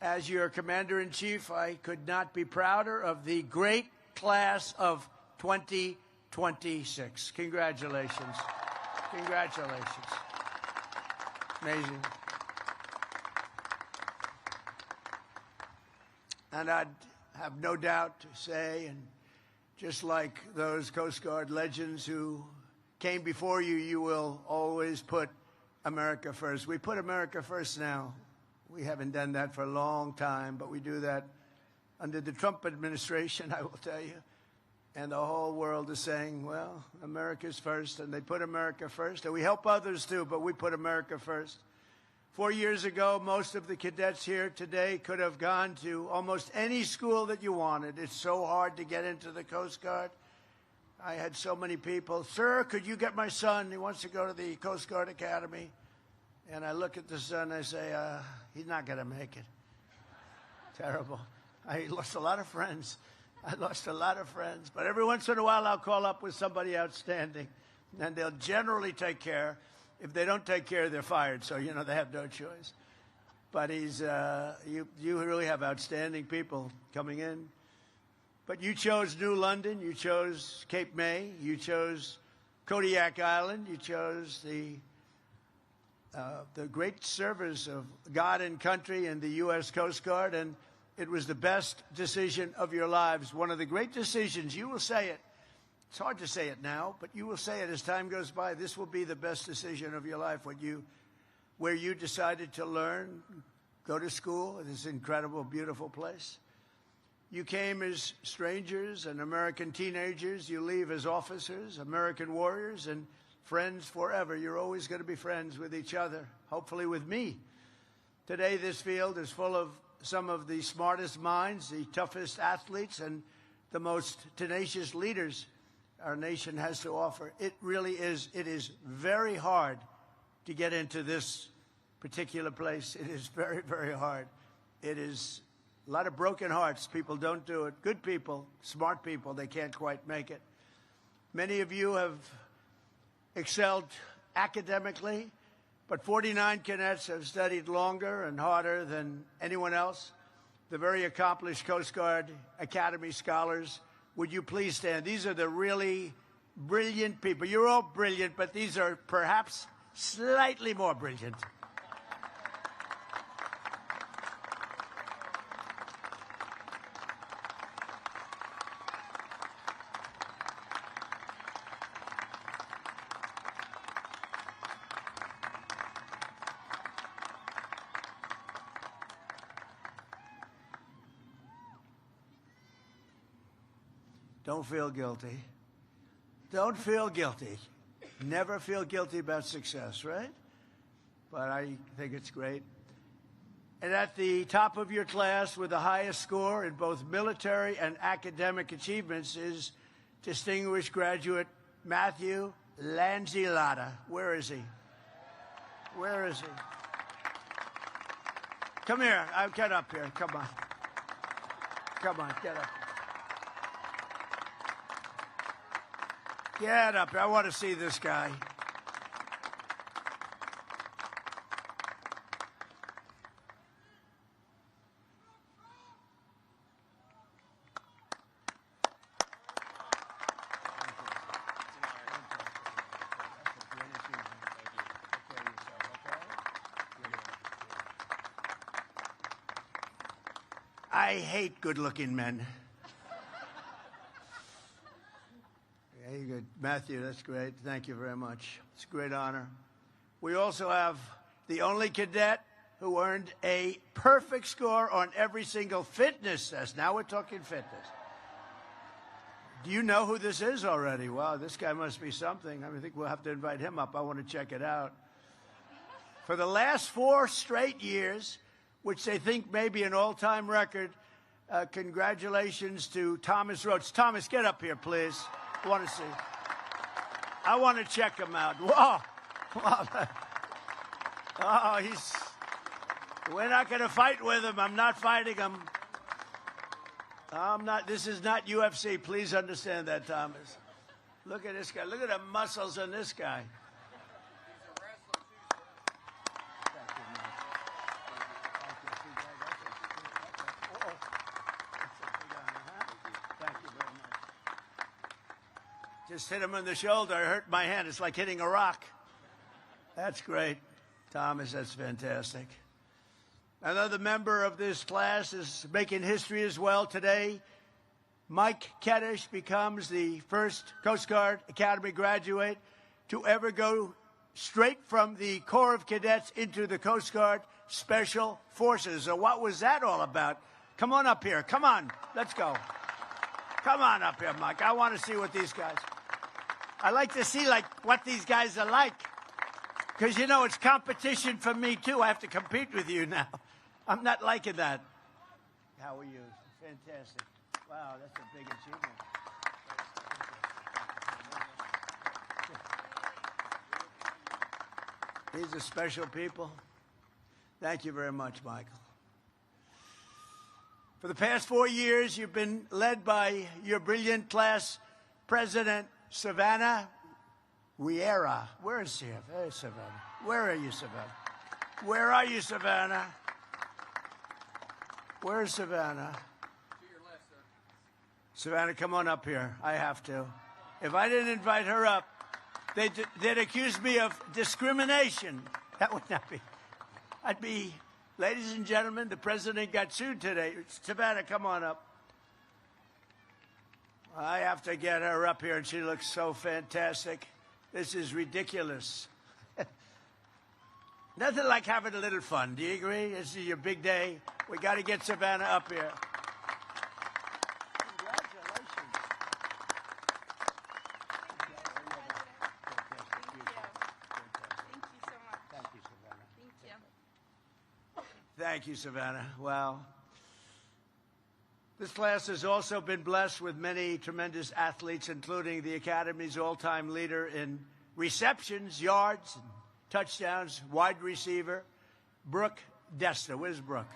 As your commander-in-chief, I could not be prouder of the great class of 2026. Congratulations. Congratulations. Amazing. And I'd have no doubt to say, and just like those Coast Guard legends who came before you, you will always put America first. We put America first now. We haven't done that for a long time, but we do that under the Trump administration, I will tell you. And the whole world is saying, well, America's first, and they put America first. And we help others too, but we put America first. 4 years ago, most of the cadets here today could have gone to almost any school that you wanted. It's so hard to get into the Coast Guard. I had so many people, sir, could you get my son? He wants to go to the Coast Guard Academy. And I look at the son, I say, he's not going to make it. Terrible. I lost a lot of friends. I lost a lot of friends. But every once in a while, I'll call up with somebody outstanding, and they'll generally take care. If they don't take care, they're fired. So, you know, they have no choice. But you really have outstanding people coming in. But you chose New London. You chose Cape May. You chose Kodiak Island. You chose the great service of God and country in the U.S. Coast Guard, and it was the best decision of your lives. One of the great decisions, you will say it. It's hard to say it now, but you will say it as time goes by. This will be the best decision of your life, where you decided to learn, go to school in this incredible, beautiful place. You came as strangers and American teenagers. You leave as officers, American warriors, and friends forever. You're always going to be friends with each other, hopefully with me. Today, this field is full of some of the smartest minds, the toughest athletes, and the most tenacious leaders our nation has to offer. It really is. It is very hard to get into this particular place. It is very, very hard. It is a lot of broken hearts. People don't do it. Good people, smart people, they can't quite make it. Many of you have excelled academically, but 49 cadets have studied longer and harder than anyone else. The very accomplished Coast Guard Academy scholars, would you please stand? These are the really brilliant people. You're all brilliant, but these are perhaps slightly more brilliant. Don't feel guilty. Don't feel guilty. Never feel guilty about success, right? But I think it's great. And at the top of your class with the highest score in both military and academic achievements is distinguished graduate Matthew Lanzillotta. Where is he? Where is he? Come here. Get up here. Come on. Come on, get up. Get up. I want to see this guy. I hate good-looking men. Very good. Matthew, that's great. Thank you very much. It's a great honor. We also have the only cadet who earned a perfect score on every single fitness test. Now we're talking fitness. Do you know who this is already? Wow, this guy must be something. I think we'll have to invite him up. I want to check it out. For the last 4 straight years, which they think may be an all-time record, congratulations to Thomas Rhodes. Thomas, get up here, please. I want to see. I want to check him out. Whoa. Oh, we're not going to fight with him. I'm not fighting him. I'm not. This is not UFC. Please understand that, Thomas. Look at this guy. Look at the muscles on this guy. Just hit him in the shoulder. I hurt my hand. It's like hitting a rock. That's great. Thomas, that's fantastic. Another member of this class is making history as well today. Mike Keddish becomes the first Coast Guard Academy graduate to ever go straight from the Corps of Cadets into the Coast Guard Special Forces. So what was that all about? Come on up here. Come on. Let's go. Come on up here, Mike. I want to see what these guys... I like to see, what these guys are like. Because, it's competition for me, too. I have to compete with you now. I'm not liking that. How are you? Fantastic. Wow, that's a big achievement. These are special people. Thank you very much, Michael. For the past 4 years, you've been led by your brilliant class president, Savannah Riera. Where is she? Hey, Savannah. Where are you, Savannah? Where are you, Savannah? Where's Savannah? To your left, sir. Savannah, come on up here. I have to. If I didn't invite her up, they'd accuse me of discrimination. That would not be. I'd be, ladies and gentlemen, the president got sued today. Savannah, come on up. I have to get her up here, and she looks so fantastic. This is ridiculous. Nothing like having a little fun. Do you agree? This is your big day. We got to get Savannah up here. Congratulations. Thank you so much. Thank you, Savannah. Thank you. Thank you, Savannah. Wow. This class has also been blessed with many tremendous athletes, including the Academy's all-time leader in receptions, yards, and touchdowns, wide receiver, Brooke Desta. Where's Brooke?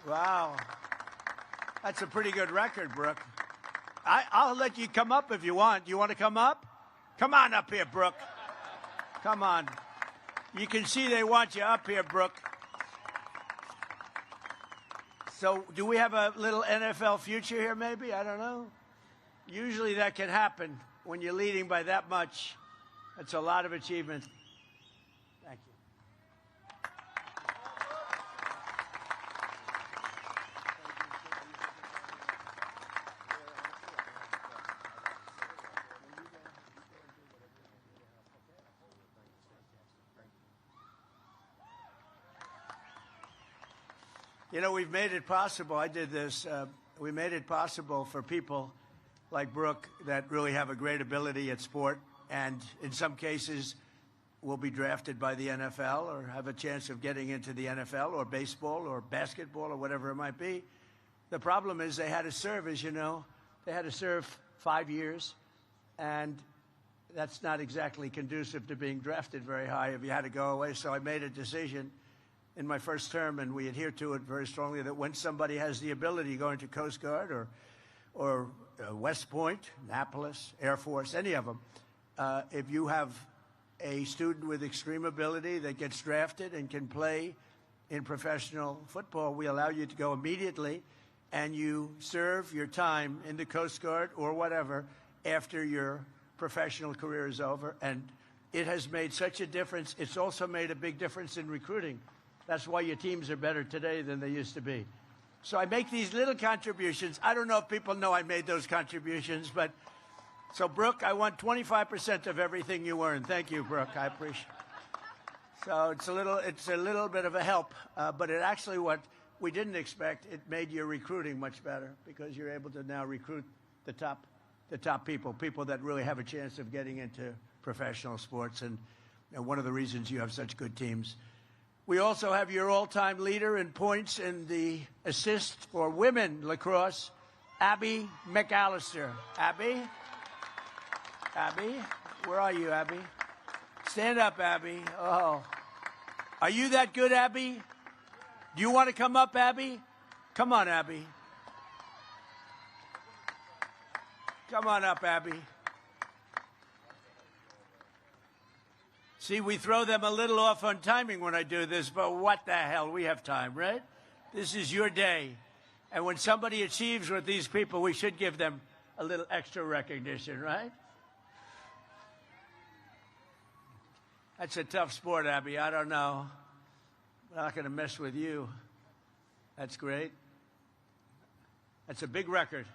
Wow. That's a pretty good record, Brooke. I'll let you come up if you want. You want to come up? Come on up here, Brooke. Come on. You can see they want you up here, Brooke. So do we have a little NFL future here, maybe? I don't know. Usually that can happen when you're leading by that much. That's a lot of achievement. Thank you. We've made it possible. I did this. We made it possible for people like Brooke that really have a great ability at sport, and in some cases will be drafted by the NFL or have a chance of getting into the NFL or baseball or basketball or whatever it might be. The problem is they had to serve, as you know. They had to serve 5 years, and that's not exactly conducive to being drafted very high if you had to go away. So I made a decision in my first term, and we adhere to it very strongly, that when somebody has the ability to go into Coast Guard or West Point, Annapolis, Air Force, any of them, if you have a student with extreme ability that gets drafted and can play in professional football, we allow you to go immediately, and you serve your time in the Coast Guard or whatever after your professional career is over. And it has made such a difference. It's also made a big difference in recruiting. That's why your teams are better today than they used to be. So I make these little contributions. I don't know if people know I made those contributions, but so, Brooke, I want 25% of everything you earn. Thank you, Brooke. I appreciate it. So it's a little bit of a help, but it actually, what we didn't expect, it made your recruiting much better because you're able to now recruit the top people that really have a chance of getting into professional sports, and one of the reasons you have such good teams. We also have your all-time leader in points in the assist for women lacrosse, Abby McAllister. Abby, where are you, Abby? Stand up, Abby. Oh, are you that good, Abby? Do you want to come up, Abby? Come on, Abby. Come on up, Abby. See, we throw them a little off on timing when I do this, but what the hell? We have time, right? This is your day. And when somebody achieves with these people, we should give them a little extra recognition, right? That's a tough sport, Abby. I don't know. I'm not going to mess with you. That's great. That's a big record.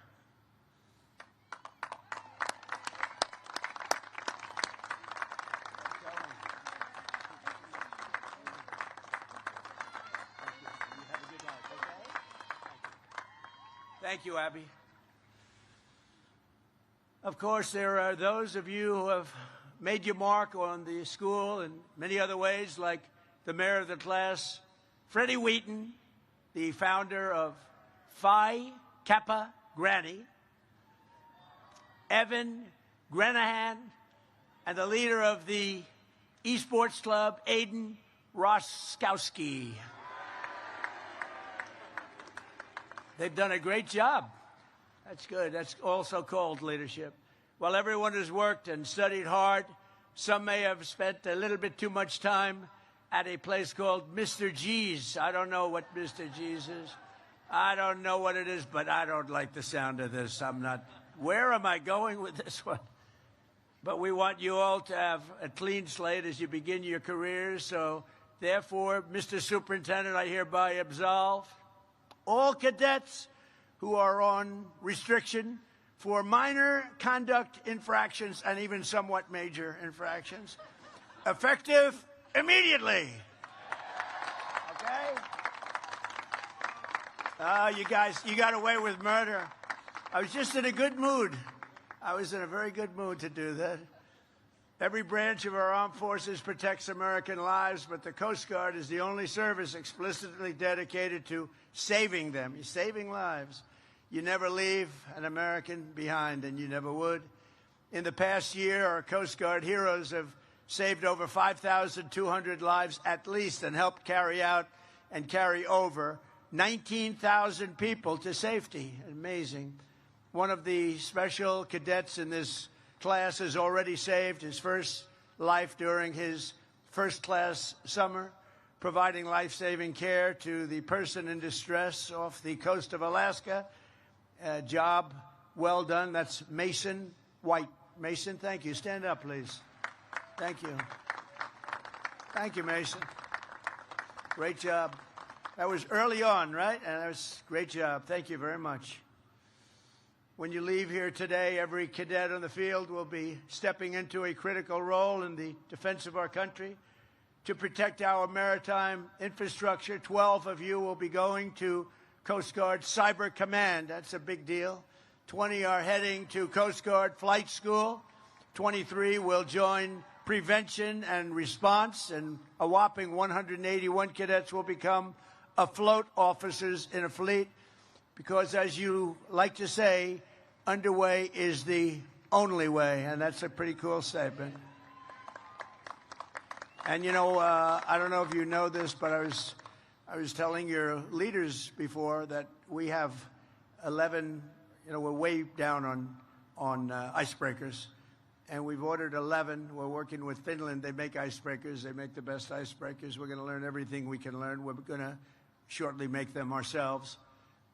Thank you, Abby. Of course, there are those of you who have made your mark on the school in many other ways, like the mayor of the class, Freddie Wheaton, the founder of Phi Kappa Granny, Evan Granahan, and the leader of the esports club, Aiden Roskowski. They've done a great job. That's good. That's also called leadership. While everyone has worked and studied hard, some may have spent a little bit too much time at a place called Mr. G's. I don't know what Mr. G's is. I don't know what it is, but I don't like the sound of this. I'm not. Where am I going with this one? But we want you all to have a clean slate as you begin your careers. So, therefore, Mr. Superintendent, I hereby absolve all cadets who are on restriction for minor conduct infractions and even somewhat major infractions, effective immediately. Okay? You guys, you got away with murder. I was just in a good mood. I was in a very good mood to do that. Every branch of our armed forces protects American lives, but the Coast Guard is the only service explicitly dedicated to saving them. You're saving lives. You never leave an American behind, and you never would. In the past year, our Coast Guard heroes have saved over 5,200 lives at least and helped carry out and carry over 19,000 people to safety. Amazing. One of the special cadets in this class has already saved his first life during his first-class summer, providing life-saving care to the person in distress off the coast of Alaska. Job well done. That's Mason White. Mason, thank you. Stand up, please. Thank you. Thank you, Mason. Great job. That was early on, right? And that was a great job. Thank you very much. When you leave here today, every cadet on the field will be stepping into a critical role in the defense of our country. To protect our maritime infrastructure, 12 of you will be going to Coast Guard Cyber Command. That's a big deal. 20 are heading to Coast Guard Flight School. 23 will join Prevention and Response, and a whopping 181 cadets will become afloat officers in a fleet. Because, as you like to say, underway is the only way, and that's a pretty cool statement. And, you know, I don't know if you know this, but I was telling your leaders before that we have 11, you know, we're way down on icebreakers, and we've ordered 11. We're working with Finland. They make icebreakers. They make the best icebreakers. We're going to learn everything we can learn. We're going to shortly make them ourselves.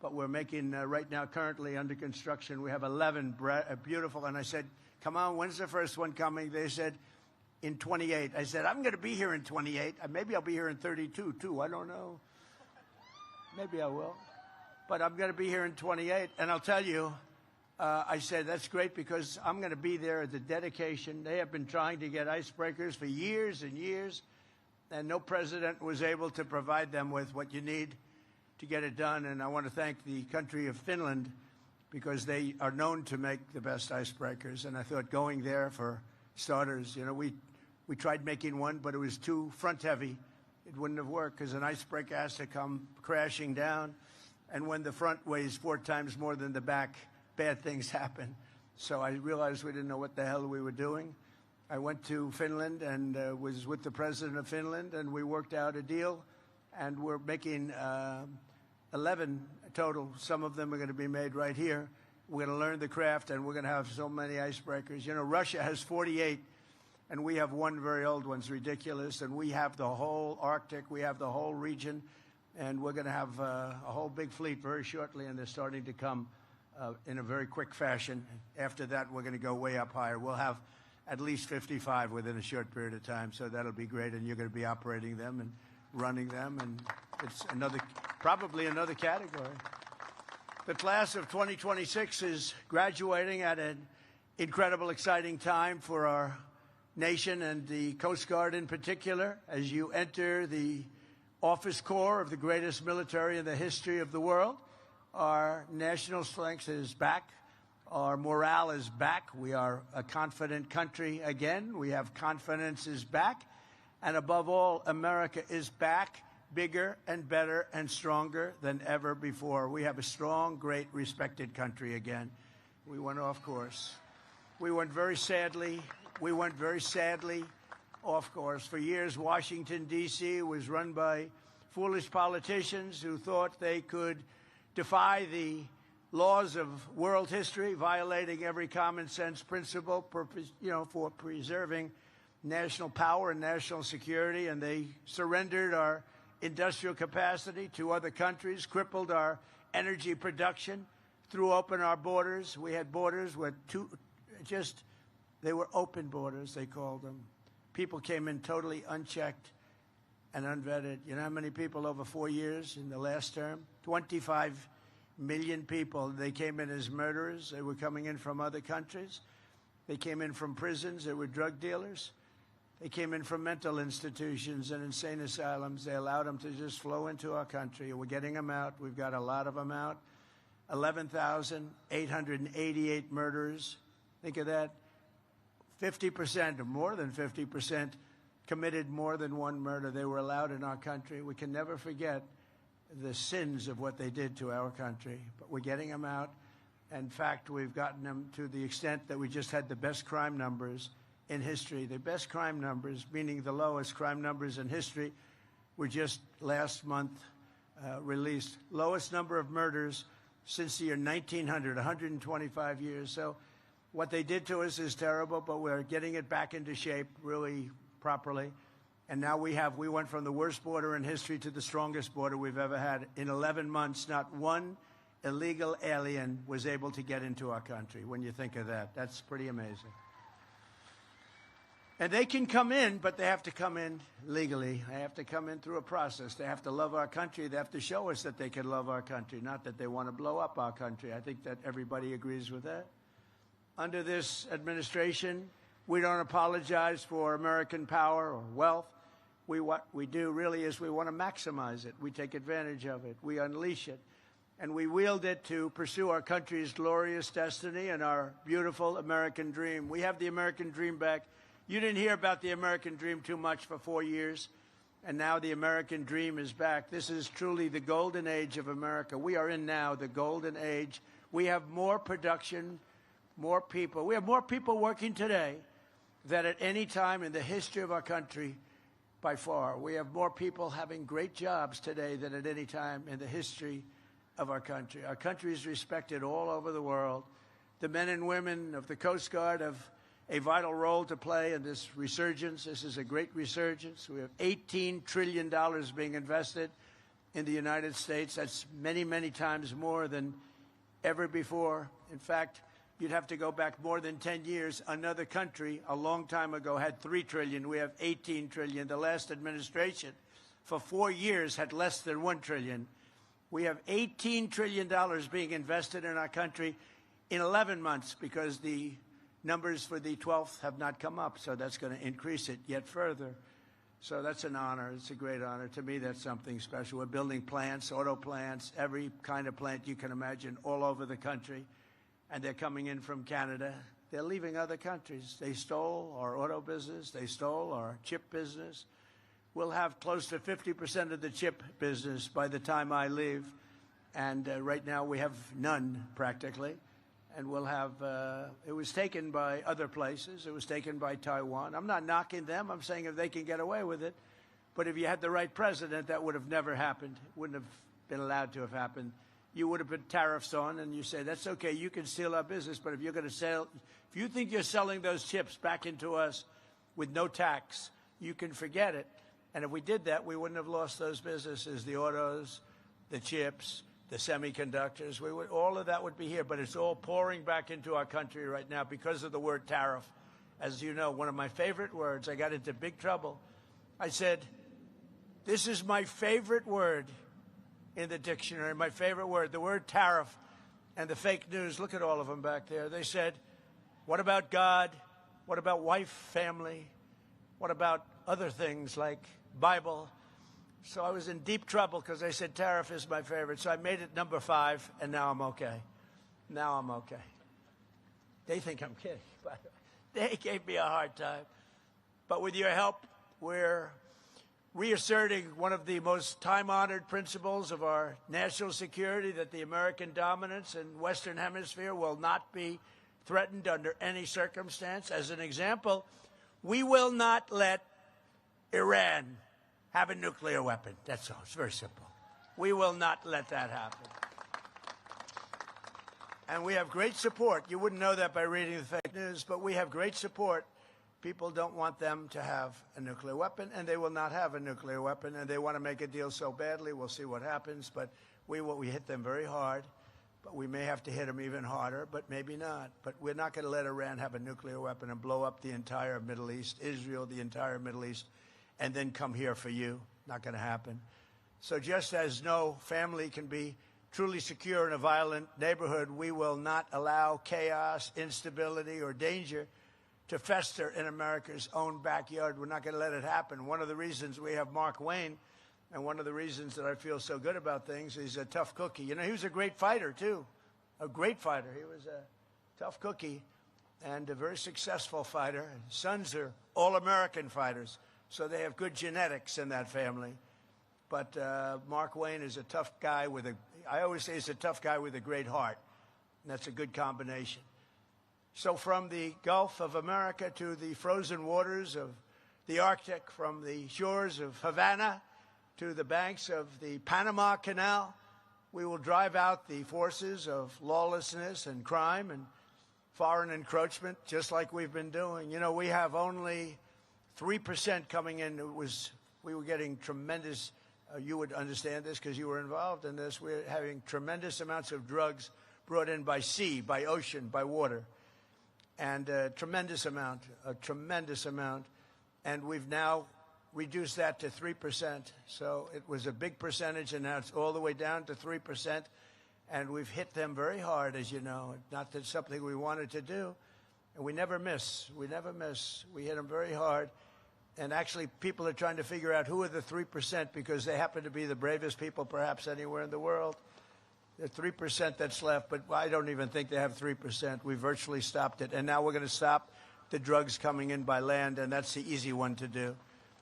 But we're making, right now, currently under construction, we have 11 beautiful. And I said, come on, when's the first one coming? They said, in 28. I said, I'm going to be here in 28. Maybe I'll be here in 32, too. I don't know. Maybe I will. But I'm going to be here in 28. And I'll tell you, I said, that's great because I'm going to be there at the dedication. They have been trying to get icebreakers for years and years. and no president was able to provide them with what you need to get it done. And I want to thank the country of Finland, because they are known to make the best icebreakers. And I thought going there, for starters, you know, we tried making one, but it was too front heavy. It wouldn't have worked, because an icebreaker has to come crashing down. And when the front weighs 4 times more than the back, bad things happen. So I realized we didn't know what the hell we were doing. I went to Finland and was with the president of Finland, and we worked out a deal. And we're making 11 total. Some of them are going to be made right here. We're going to learn the craft, and we're going to have so many icebreakers. You know, Russia has 48, and we have one very old one. It's ridiculous. And we have the whole Arctic. We have the whole region. And we're going to have a whole big fleet very shortly, and they're starting to come in a very quick fashion. After that, we're going to go way up higher. We'll have at least 55 within a short period of time, so that'll be great, and you're going to be operating them and running them, and it's probably another category. The class of 2026 is graduating at an incredible, exciting time for our nation and the Coast Guard in particular. As you enter the office corps of the greatest military in the history of the world, our national strength is back. Our morale is back. We are a confident country again. We have confidence is back. And above all, America is back, bigger and better and stronger than ever before. We have a strong, great, respected country again. We went off course. We went very sadly off course. For years, Washington, D.C. was run by foolish politicians who thought they could defy the laws of world history, violating every common sense principle, for preserving national power and national security. And they surrendered our industrial capacity to other countries, crippled our energy production, threw open our borders. We had borders with they were open borders, they called them. People came in totally unchecked and unvetted. You know how many people over 4 years in the last term? 25 million people. They came in as murderers. They were coming in from other countries. They came in from prisons. They were drug dealers. They came in from mental institutions and insane asylums. They allowed them to just flow into our country. We're getting them out. We've got a lot of them out. 11,888 murderers. Think of that. 50%, or more than 50%, committed more than one murder. They were allowed in our country. We can never forget the sins of what they did to our country. But we're getting them out. In fact, we've gotten them to the extent that we just had the best crime numbers in history. The best crime numbers, meaning the lowest crime numbers in history, were just last month released. Lowest number of murders since the year 1900, 125 years. So what they did to us is terrible, but we're getting it back into shape really properly. And now we went from the worst border in history to the strongest border we've ever had. In 11 months, not one illegal alien was able to get into our country. When you think of that, that's pretty amazing. And they can come in, but they have to come in legally. They have to come in through a process. They have to love our country. They have to show us that they can love our country, not that they want to blow up our country. I think that everybody agrees with that. Under this administration, we don't apologize for American power or wealth. What we do really is we want to maximize it. We take advantage of it. We unleash it. And we wield it to pursue our country's glorious destiny and our beautiful American dream. We have the American dream back. You didn't hear about the American dream too much for 4 years, and now the American dream is back. This is truly the golden age of America. We are in now the golden age. We have more production, more people. We have more people working today than at any time in the history of our country by far. We have more people having great jobs today than at any time in the history of our country. Our country is respected all over the world. The men and women of the Coast Guard have a vital role to play in this resurgence. This is a great resurgence. We have $18 trillion being invested in the United States. That's many, many times more than ever before. In fact, you'd have to go back more than 10 years. Another country a long time ago had $3 trillion. We have $18 trillion. The last administration for 4 years had less than $1 trillion. We have $18 trillion being invested in our country in 11 months because the numbers for the 12th have not come up, so that's going to increase it yet further. So that's an honor. It's a great honor. To me, that's something special. We're building plants, auto plants, every kind of plant you can imagine all over the country. And they're coming in from Canada. They're leaving other countries. They stole our auto business. They stole our chip business. We'll have close to 50% of the chip business by the time I leave. And right now we have none, practically. And we'll have, it was taken by other places. It was taken by Taiwan. I'm not knocking them. I'm saying if they can get away with it. But if you had the right president, that would have never happened. Wouldn't have been allowed to have happened. You would have put tariffs on, and you say, that's okay, you can steal our business, but if you're going to sell, if you think you're selling those chips back into us with no tax, you can forget it. And if we did that, we wouldn't have lost those businesses, the autos, the chips, the semiconductors. All of that would be here, but it's all pouring back into our country right now because of the word tariff. As you know, one of my favorite words, I got into big trouble. I said, this is my favorite word in the dictionary, my favorite word, the word tariff. And the fake news, look at all of them back there. They said, what about God? What about wife, family? What about other things like Bible? So I was in deep trouble because I said tariff is my favorite. So I made it number 5, and now I'm okay. Now I'm okay. They think I'm kidding, but they gave me a hard time. But with your help, we're reasserting one of the most time-honored principles of our national security, that the American dominance in Western Hemisphere will not be threatened under any circumstance. As an example, we will not let Iran have a nuclear weapon. That's all. It's very simple. We will not let that happen. And we have great support. You wouldn't know that by reading the fake news, but we have great support. People don't want them to have a nuclear weapon, and they will not have a nuclear weapon, and they want to make a deal so badly. We'll see what happens, but we hit them very hard, but we may have to hit them even harder, but maybe not. But we're not going to let Iran have a nuclear weapon and blow up the entire Middle East, Israel, the entire Middle East, and then come here for you. Not going to happen. So just as no family can be truly secure in a violent neighborhood, we will not allow chaos, instability, or danger to fester in America's own backyard. We're not going to let it happen. One of the reasons we have Mark Wayne, and one of the reasons that I feel so good about things, he's a tough cookie. You know, he was a great fighter, too. A great fighter. He was a tough cookie and a very successful fighter. His sons are all-American fighters, so they have good genetics in that family. But Mark Wayne is a tough guy with I always say he's a tough guy with a great heart. And that's a good combination. So from the Gulf of America to the frozen waters of the Arctic, from the shores of Havana to the banks of the Panama Canal, we will drive out the forces of lawlessness and crime and foreign encroachment, just like we've been doing. You know, we have only 3% coming in. We were getting tremendous, you would understand this because you were involved in this, we're having tremendous amounts of drugs brought in by sea, by ocean, by water. And a tremendous amount. And we've now reduced that to 3%. So it was a big percentage, and now it's all the way down to 3%. And we've hit them very hard, as you know. Not that it's something we wanted to do. And we never miss. We never miss. We hit them very hard. And actually, people are trying to figure out who are the 3% because they happen to be the bravest people perhaps anywhere in the world. The 3% that's left, but I don't even think they have 3%. We virtually stopped it. And now we're going to stop the drugs coming in by land, and that's the easy one to do.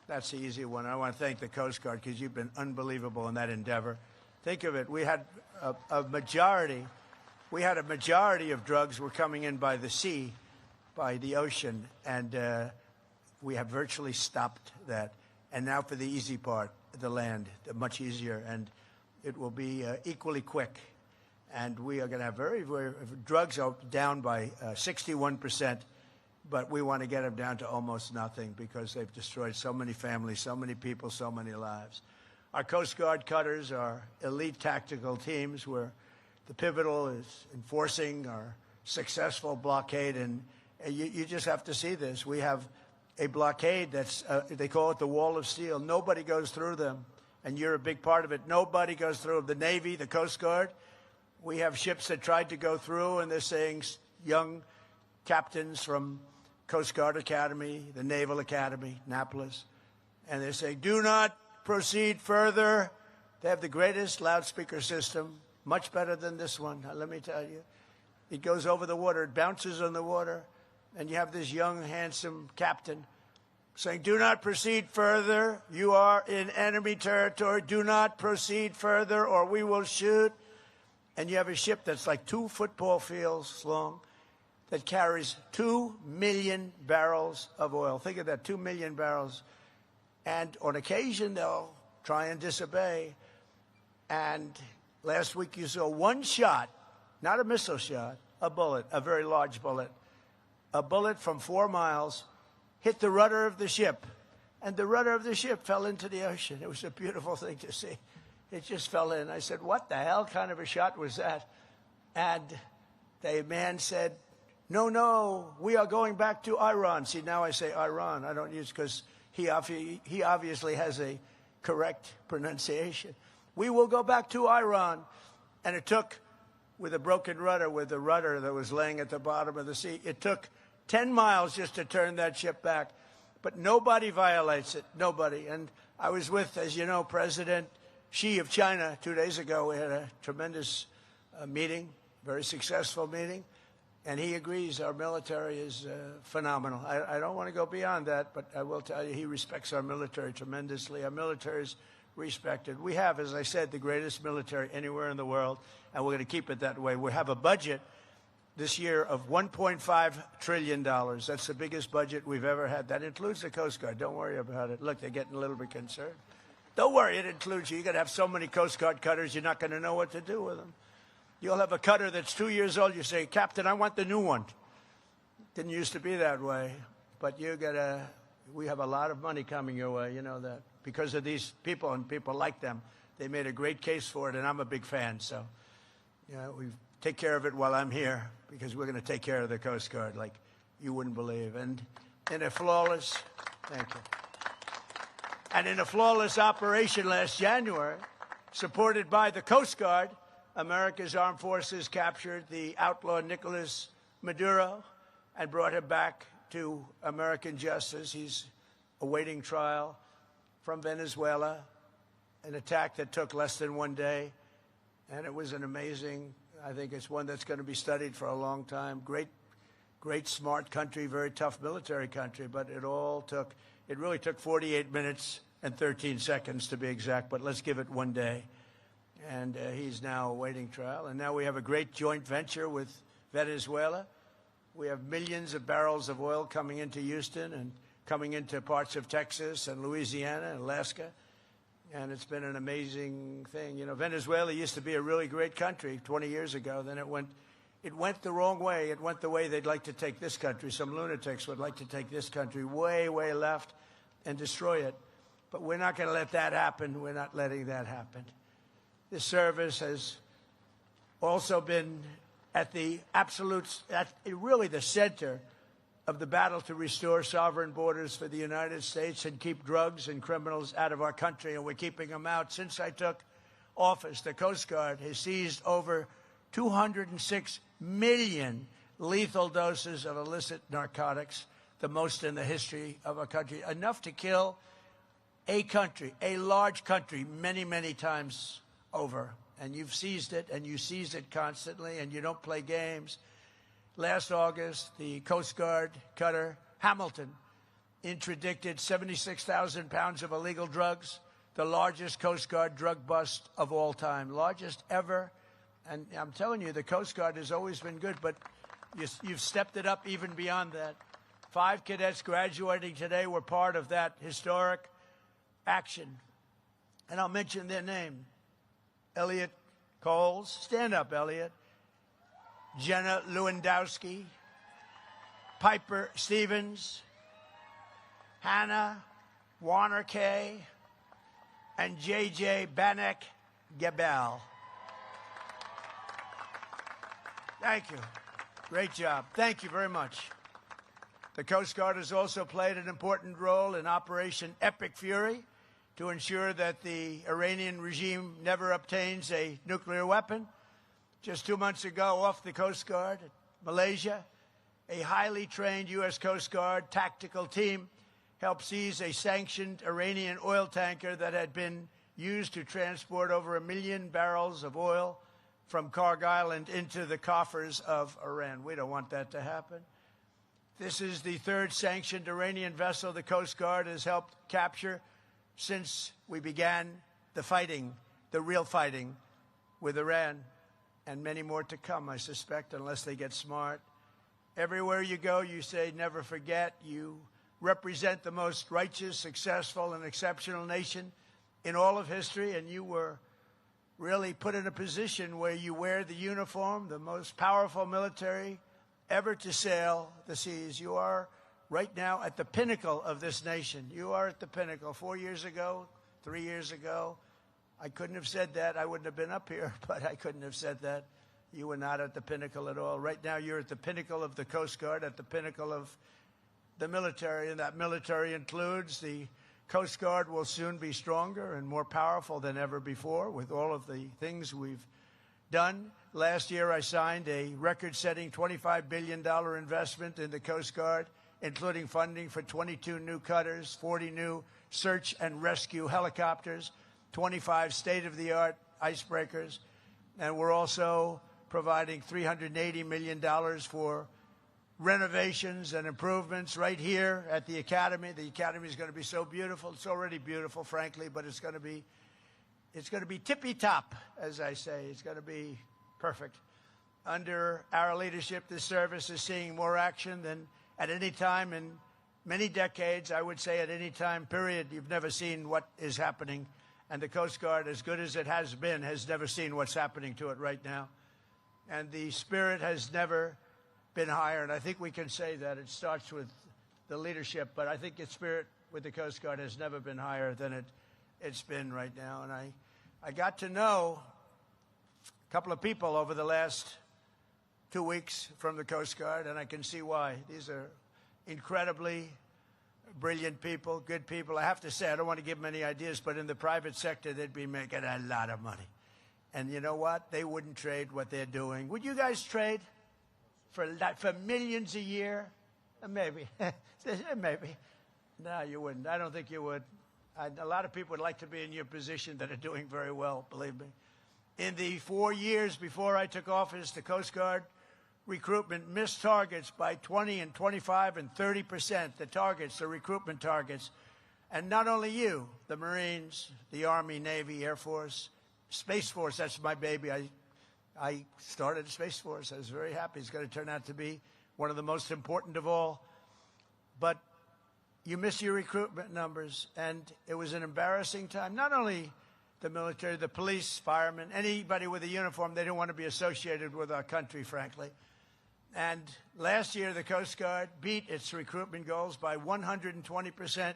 That's the easy one. I want to thank the Coast Guard because you've been unbelievable in that endeavor. Think of it. We had a majority of drugs were coming in by the sea, by the ocean, and we have virtually stopped that. And now for the easy part, the land, much easier, and it will be equally quick. And we are going to have drugs are down by 61%, but we want to get them down to almost nothing because they've destroyed so many families, so many people, so many lives. Our Coast Guard cutters are elite tactical teams where the pivotal is enforcing our successful blockade. And you just have to see this. We have a blockade that's, they call it the wall of steel. Nobody goes through them. And you're a big part of it. Nobody goes through. The Navy, the Coast Guard, we have ships that tried to go through, and they're saying young captains from Coast Guard Academy, the Naval Academy, Annapolis, And they're saying, do not proceed further. They have the greatest loudspeaker system, much better than this one, let me tell you. It goes over the water, it bounces on the water, and you have this young, handsome captain saying, do not proceed further. You are in enemy territory. Do not proceed further or we will shoot. And you have a ship that's like 2 football fields long that carries 2 million barrels of oil. Think of that, 2 million barrels. And on occasion, they'll try and disobey. And last week you saw one shot, not a missile shot, a bullet, a very large bullet. A bullet from 4 miles hit the rudder of the ship, and the rudder of the ship fell into the ocean. It was a beautiful thing to see. It just fell in. I said, what the hell kind of a shot was that? And the man said, no, we are going back to Iran. See, now I say Iran. I don't use because he obviously has a correct pronunciation. We will go back to Iran. And it took, with a broken rudder, with the rudder that was laying at the bottom of the sea, it took 10 miles just to turn that ship back. But nobody violates it, nobody. And I was with, as you know, President Xi of China 2 days ago. We had a tremendous meeting, very successful meeting. And he agrees our military is phenomenal. I don't want to go beyond that, but I will tell you he respects our military tremendously. Our military is respected. We have, as I said, the greatest military anywhere in the world, and we're going to keep it that way. We have a budget this year of $1.5 trillion. That's the biggest budget we've ever had. That includes the Coast Guard. Don't worry about it. Look, they're getting a little bit concerned. Don't worry, it includes you. You're going to have so many Coast Guard cutters, you're not going to know what to do with them. You'll have a cutter that's 2 years old. You say, Captain, I want the new one. Didn't used to be that way. But we have a lot of money coming your way, you know that. Because of these people and people like them. They made a great case for it, and I'm a big fan. So, we take care of it while I'm here, because we're going to take care of the Coast Guard like you wouldn't believe. And in a flawless, thank you. And in a flawless operation last January, supported by the Coast Guard, America's armed forces captured the outlaw Nicolas Maduro and brought him back to American justice. He's awaiting trial from Venezuela, an attack that took less than 1 day. And it was an amazing, I think it's one that's going to be studied for a long time. Great, smart country, very tough military country, but it really took 48 minutes and 13 seconds to be exact, but let's give it 1 day. And he's now awaiting trial. And now we have a great joint venture with Venezuela. We have millions of barrels of oil coming into Houston and coming into parts of Texas and Louisiana and Alaska. And it's been an amazing thing. You know, Venezuela used to be a really great country 20 years ago. Then it went the wrong way. It went the way they'd like to take this country. Some lunatics would like to take this country way, way left and destroy it. But we're not going to let that happen. We're not letting that happen. This service has also been at really the center of the battle to restore sovereign borders for the United States and keep drugs and criminals out of our country, and we're keeping them out. Since I took office, the Coast Guard has seized over 206 million lethal doses of illicit narcotics, the most in the history of our country, enough to kill a country, a large country, many, many times over. And you've seized it, and you seize it constantly, and you don't play games. Last August, the Coast Guard cutter Hamilton interdicted 76,000 pounds of illegal drugs, the largest Coast Guard drug bust of all time, largest ever. And I'm telling you, the Coast Guard has always been good, but you've stepped it up even beyond that. 5 cadets graduating today were part of that historic action. And I'll mention their name. Elliot Coles, stand up, Elliot. Jenna Lewandowski, Piper Stevens, Hannah Warner-Kay, and J.J. Banek-Gebel. Thank you. Great job. Thank you very much. The Coast Guard has also played an important role in Operation Epic Fury to ensure that the Iranian regime never obtains a nuclear weapon. Just 2 months ago, off the Coast Guard at Malaysia, a highly trained U.S. Coast Guard tactical team helped seize a sanctioned Iranian oil tanker that had been used to transport over 1 million barrels of oil from Karg Island into the coffers of Iran. We don't want that to happen. This is the third sanctioned Iranian vessel the Coast Guard has helped capture since we began the fighting, the real fighting with Iran, and many more to come, I suspect, unless they get smart. Everywhere you go, you say, never forget. You represent the most righteous, successful, and exceptional nation in all of history, and you were really put in a position where you wear the uniform, the most powerful military ever to sail the seas. You are right now at the pinnacle of this nation. You are at the pinnacle. 4 years ago, 3 years ago, I couldn't have said that. I wouldn't have been up here, but I couldn't have said that. You were not at the pinnacle at all. Right now, you're at the pinnacle of the Coast Guard, at the pinnacle of the military, and that military includes the Coast Guard will soon be stronger and more powerful than ever before with all of the things we've done. Last year, I signed a record-setting $25 billion investment in the Coast Guard, including funding for 22 new cutters, 40 new search and rescue helicopters, 25 state-of-the-art icebreakers, and we're also providing $380 million for renovations and improvements right here at the Academy. The Academy is going to be so beautiful. It's already beautiful, frankly, but it's going to be tippy-top, as I say. It's going to be perfect. Under our leadership, this service is seeing more action than at any time in many decades. I would say at any time, period, you've never seen what is happening. And the Coast Guard, as good as it has been, has never seen what's happening to it right now. And the spirit has never been higher, and I think we can say that. It starts with the leadership, but I think the spirit with the Coast Guard has never been higher than it's been right now. And I got to know a couple of people over the last 2 weeks from the Coast Guard, and I can see why. These are incredibly brilliant people, good people. I have to say, I don't want to give them any ideas, but in the private sector, they'd be making a lot of money. And you know what? They wouldn't trade what they're doing. Would you guys trade for millions a year? Maybe. Maybe. No, you wouldn't. I don't think you would. A lot of people would like to be in your position that are doing very well, believe me. In the 4 years before I took office, the Coast Guard recruitment missed targets by 20 and 25 and 30%, the targets, the recruitment targets. And not only you, the Marines, the Army, Navy, Air Force, Space Force, that's my baby. I started the Space Force. I was very happy. It's going to turn out to be one of the most important of all. But you miss your recruitment numbers, and it was an embarrassing time. Not only the military, the police, firemen, anybody with a uniform, they didn't want to be associated with our country, frankly. And last year, the Coast Guard beat its recruitment goals by 120%.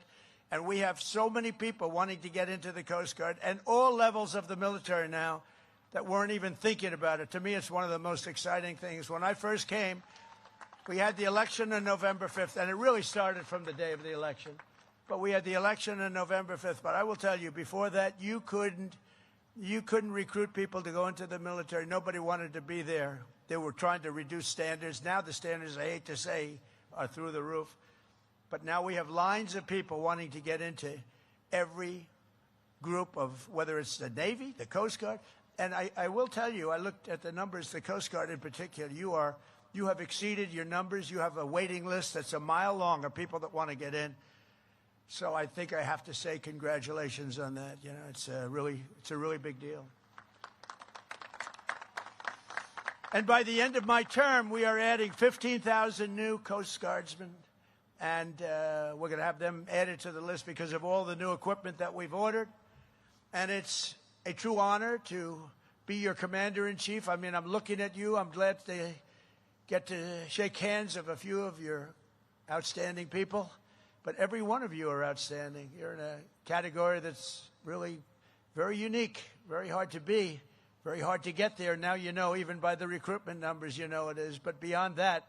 And we have so many people wanting to get into the Coast Guard and all levels of the military now that weren't even thinking about it. To me, it's one of the most exciting things. When I first came, we had the election on November 5th, and it really started from the day of the election. But we had the election on November 5th. But I will tell you, before that, you couldn't recruit people to go into the military. Nobody wanted to be there. They were trying to reduce standards. Now the standards, I hate to say, are through the roof. But now we have lines of people wanting to get into every group of, whether it's the Navy, the Coast Guard. And I will tell you, I looked at the numbers, the Coast Guard in particular, you have exceeded your numbers. You have a waiting list that's a mile long of people that want to get in. So I think I have to say congratulations on that. You know, it's a really big deal. And by the end of my term, we are adding 15,000 new Coast Guardsmen. And we're going to have them added to the list because of all the new equipment that we've ordered. And it's a true honor to be your commander-in-chief. I mean, I'm looking at you. I'm glad to get to shake hands of a few of your outstanding people. But every one of you are outstanding. You're in a category that's really very unique, very hard to be, very hard to get there. Now you know, even by the recruitment numbers, you know it is. But beyond that,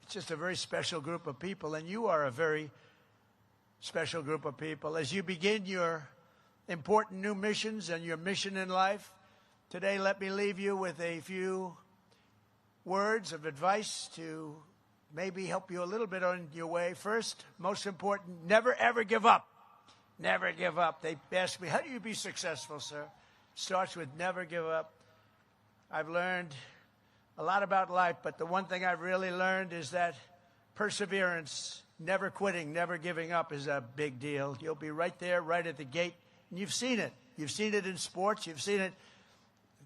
it's just a very special group of people. And you are a very special group of people. As you begin your important new missions and your mission in life, today let me leave you with a few words of advice to maybe help you a little bit on your way. First, most important, never ever give up. Never give up. They ask me, how do you be successful, sir? It starts with never give up. I've learned a lot about life, but the one thing I've really learned is that perseverance, never quitting, never giving up is a big deal. You'll be right there, right at the gate, and you've seen it. You've seen it in sports. You've seen it.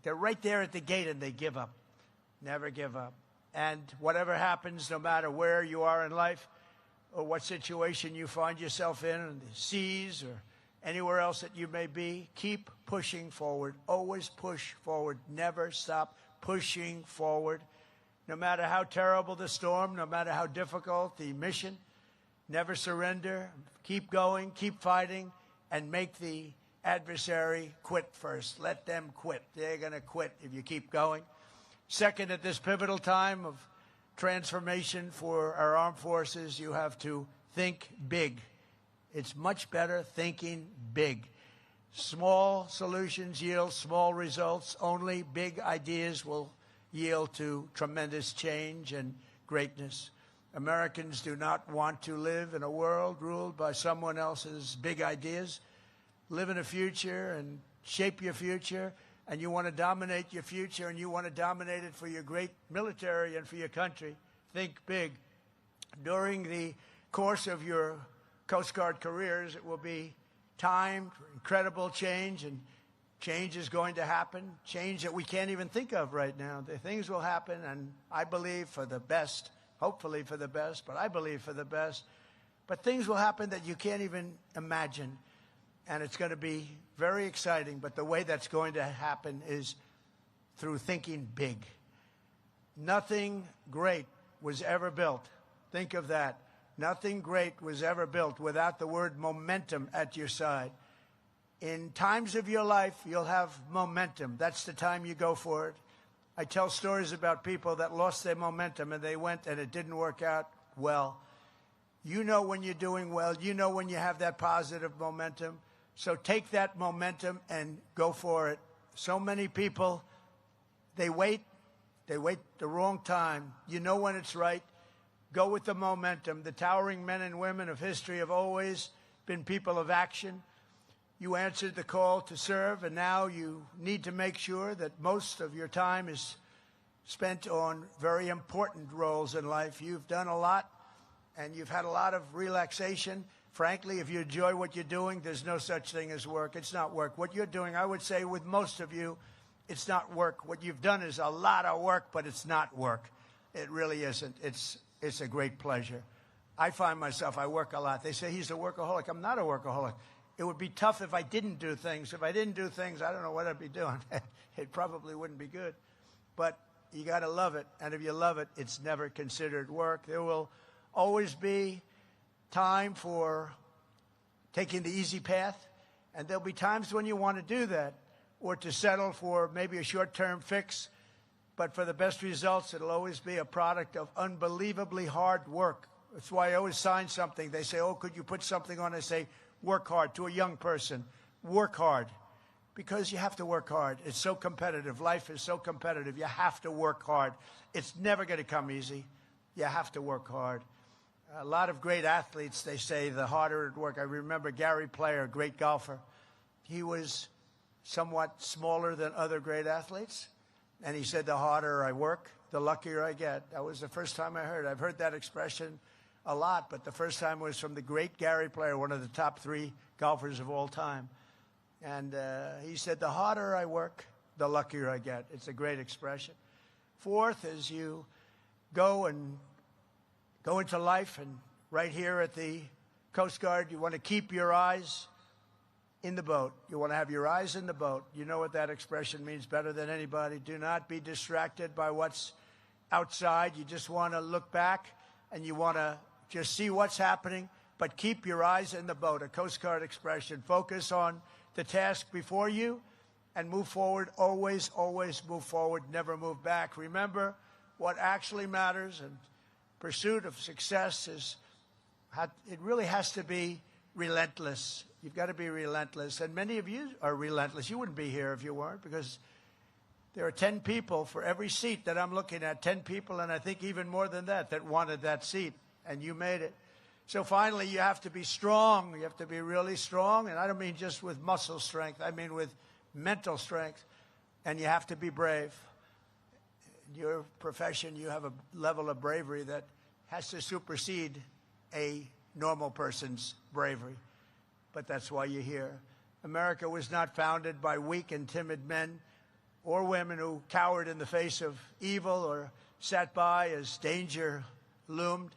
They're right there at the gate, and they give up. Never give up. And whatever happens, no matter where you are in life or what situation you find yourself in the seas or anywhere else that you may be, keep pushing forward. Always push forward. Never stop pushing forward. No matter how terrible the storm, no matter how difficult the mission, never surrender. Keep going, keep fighting, and make the adversary quit first. Let them quit. They're going to quit if you keep going. Second, at this pivotal time of transformation for our armed forces, you have to think big. It's much better thinking big. Small solutions yield small results. Only big ideas will yield to tremendous change and greatness. Americans do not want to live in a world ruled by someone else's big ideas. Live in a future and shape your future, and you want to dominate your future, and you want to dominate it for your great military and for your country. Think big. During the course of your Coast Guard careers, it will be time for incredible change, and change is going to happen, change that we can't even think of right now. The things will happen, and I believe for the best, hopefully for the best, but I believe for the best. But things will happen that you can't even imagine, and it's going to be very exciting. But the way that's going to happen is through thinking big. Nothing great was ever built. Think of that. Nothing great was ever built without the word momentum at your side. In times of your life, you'll have momentum. That's the time you go for it. I tell stories about people that lost their momentum and they went and it didn't work out well. You know when you're doing well. You know when you have that positive momentum. So take that momentum and go for it. So many people, they wait the wrong time. You know when it's right. Go with the momentum. The towering men and women of history have always been people of action. You answered the call to serve, and now you need to make sure that most of your time is spent on very important roles in life. You've done a lot, and you've had a lot of relaxation. Frankly, if you enjoy what you're doing, there's no such thing as work. It's not work. What you're doing, I would say with most of you, it's not work. What you've done is a lot of work, but it's not work. It really isn't. It's a great pleasure. I find myself, I work a lot. They say he's a workaholic. I'm not a workaholic. It would be tough if I didn't do things. If I didn't do things, I don't know what I'd be doing. It probably wouldn't be good. But you got to love it. And if you love it, it's never considered work. There will always be time for taking the easy path. And there'll be times when you want to do that or to settle for maybe a short-term fix. But for the best results, it'll always be a product of unbelievably hard work. That's why I always sign something. They say, oh, could you put something on? I say, work hard. To a young person, work hard. Because you have to work hard. It's so competitive. Life is so competitive. You have to work hard. It's never going to come easy. You have to work hard. A lot of great athletes, they say, the harder it work. I remember Gary Player, a great golfer. He was somewhat smaller than other great athletes. And he said, the harder I work, the luckier I get. That was the first time I heard it. I've heard that expression a lot, but the first time was from the great Gary Player, one of the top 3 golfers of all time. And he said, the harder I work, the luckier I get. It's a great expression. Fourth, as you go into life, and right here at the Coast Guard, you want to keep your eyes in the boat. You want to have your eyes in the boat. You know what that expression means better than anybody. Do not be distracted by what's outside. You just want to look back and you want to just see what's happening, but keep your eyes in the boat, a Coast Guard expression. Focus on the task before you and move forward. Always, always move forward, never move back. Remember, what actually matters and pursuit of success is, it really has to be relentless. You've got to be relentless. And many of you are relentless. You wouldn't be here if you weren't, because There are 10 people for every seat that I'm looking at, 10 people, and I think even more than that, that wanted that seat, and you made it. So finally, you have to be strong. You have to be really strong, and I don't mean just with muscle strength. I mean with mental strength, and you have to be brave. In your profession, you have a level of bravery that has to supersede a normal person's bravery, but that's why you're here. America was not founded by weak and timid men or women who cowered in the face of evil or sat by as danger loomed.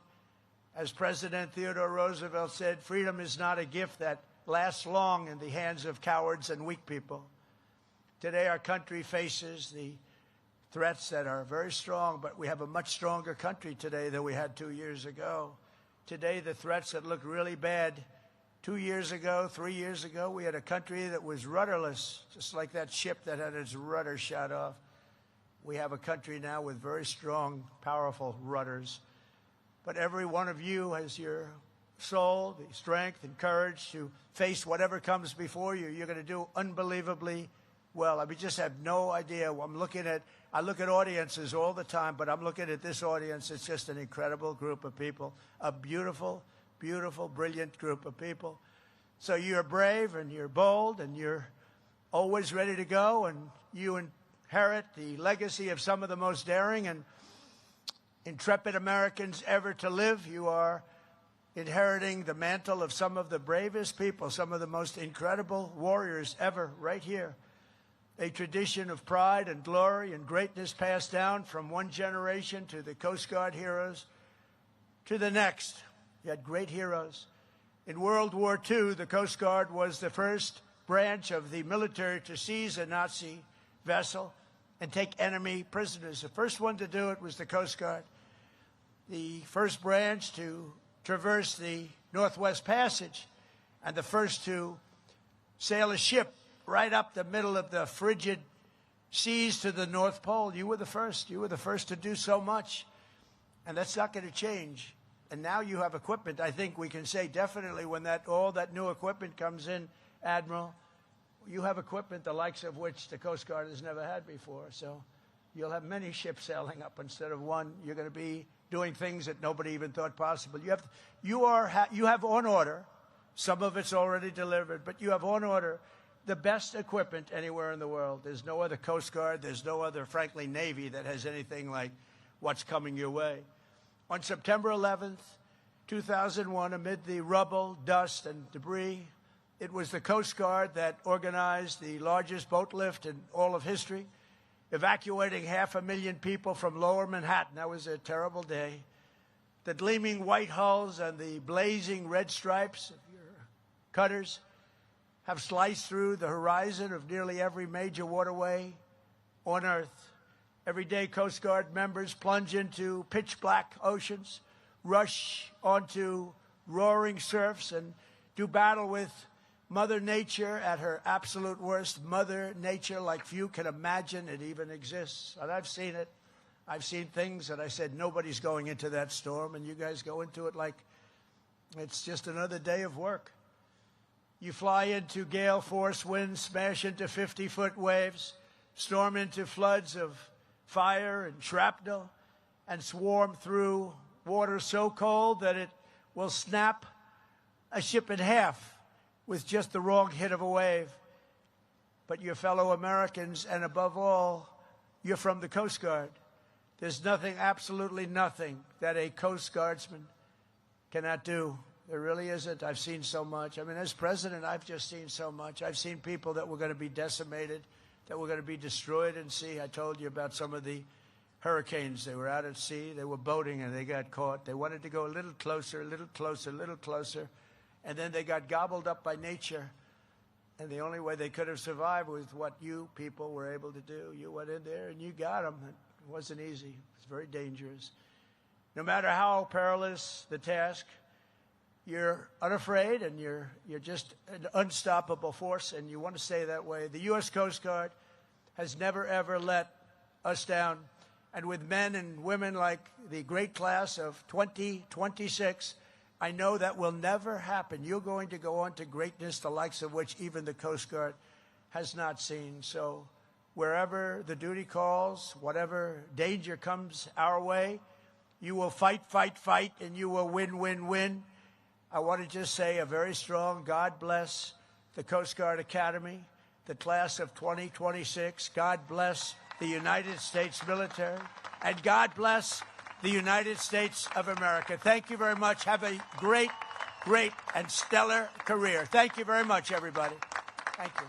As President Theodore Roosevelt said, freedom is not a gift that lasts long in the hands of cowards and weak people. Today, our country faces the threats that are very strong, but we have a much stronger country today than we had 2 years ago. Today, the threats that look really bad 2 years ago, 3 years ago, we had a country that was rudderless, just like that ship that had its rudder shot off. We have a country now with very strong, powerful rudders. But every one of you has your soul, the strength and courage to face whatever comes before you. You're going to do unbelievably well. I mean, just have no idea. I look at audiences all the time, but I'm looking at this audience. It's just an incredible group of people, a beautiful, beautiful, brilliant group of people. So you're brave and you're bold and you're always ready to go, and you inherit the legacy of some of the most daring and intrepid Americans ever to live. You are inheriting the mantle of some of the bravest people, some of the most incredible warriors ever, right here. A tradition of pride and glory and greatness passed down from one generation to the Coast Guard heroes to the next. You had great heroes. In World War II, the Coast Guard was the first branch of the military to seize a Nazi vessel and take enemy prisoners. The first one to do it was the Coast Guard. The first branch to traverse the Northwest Passage, and the first to sail a ship right up the middle of the frigid seas to the North Pole. You were the first. You were the first to do so much. And that's not going to change. And now you have equipment. I think we can say definitely when all that new equipment comes in, Admiral, you have equipment the likes of which the Coast Guard has never had before. So you'll have many ships sailing up instead of one. You're going to be doing things that nobody even thought possible. You have on order. Some of it's already delivered, but you have on order the best equipment anywhere in the world. There's no other Coast Guard. There's no other, frankly, Navy that has anything like what's coming your way. On September 11th, 2001, amid the rubble, dust, and debris, it was the Coast Guard that organized the largest boat lift in all of history, evacuating 500,000 people from lower Manhattan. That was a terrible day. The gleaming white hulls and the blazing red stripes of your cutters have sliced through the horizon of nearly every major waterway on Earth. Every day, Coast Guard members plunge into pitch-black oceans, rush onto roaring surfs, and do battle with Mother Nature at her absolute worst. Mother Nature like few can imagine it even exists. And I've seen it. I've seen things that I said, nobody's going into that storm, and you guys go into it like it's just another day of work. You fly into gale force winds, smash into 50-foot waves, storm into floods of fire and shrapnel, and swarm through water so cold that it will snap a ship in half with just the wrong hit of a wave. But your fellow Americans, and above all, you're from the Coast Guard. There's nothing, absolutely nothing, that a Coast Guardsman cannot do. There really isn't. I've seen so much. I mean, as president, I've just seen so much. I've seen people that were going to be decimated, that were going to be destroyed in sea. I told you about some of the hurricanes. They were out at sea. They were boating, and they got caught. They wanted to go a little closer, a little closer, a little closer, and then they got gobbled up by nature. And the only way they could have survived was what you people were able to do. You went in there, and you got them. It wasn't easy. It was very dangerous. No matter how perilous the task, you're unafraid, and you're just an unstoppable force, and you want to stay that way. The U.S. Coast Guard has never, ever let us down. And with men and women like the great class of 2026, I know that will never happen. You're going to go on to greatness, the likes of which even the Coast Guard has not seen. So wherever the duty calls, whatever danger comes our way, you will fight, fight, fight, and you will win, win, win. I want to just say a very strong God bless the Coast Guard Academy, the class of 2026. God bless the United States military, and God bless the United States of America. Thank you very much. Have a great, great, and stellar career. Thank you very much, everybody. Thank you.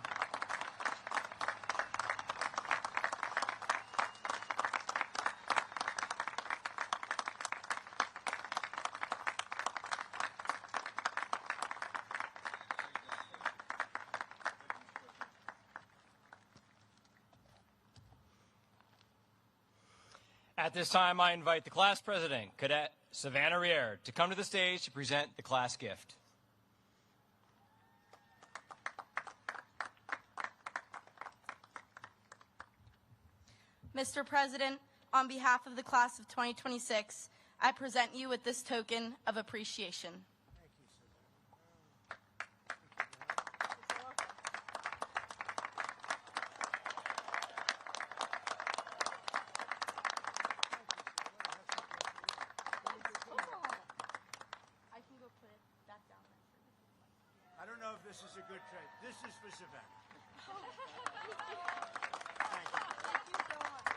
At this time, I invite the class president, Cadet Savannah Rier, to come to the stage to present the class gift. Mr. President, on behalf of the class of 2026, I present you with this token of appreciation. I don't know if this is a good trade. This is for Savannah. Thank you so much.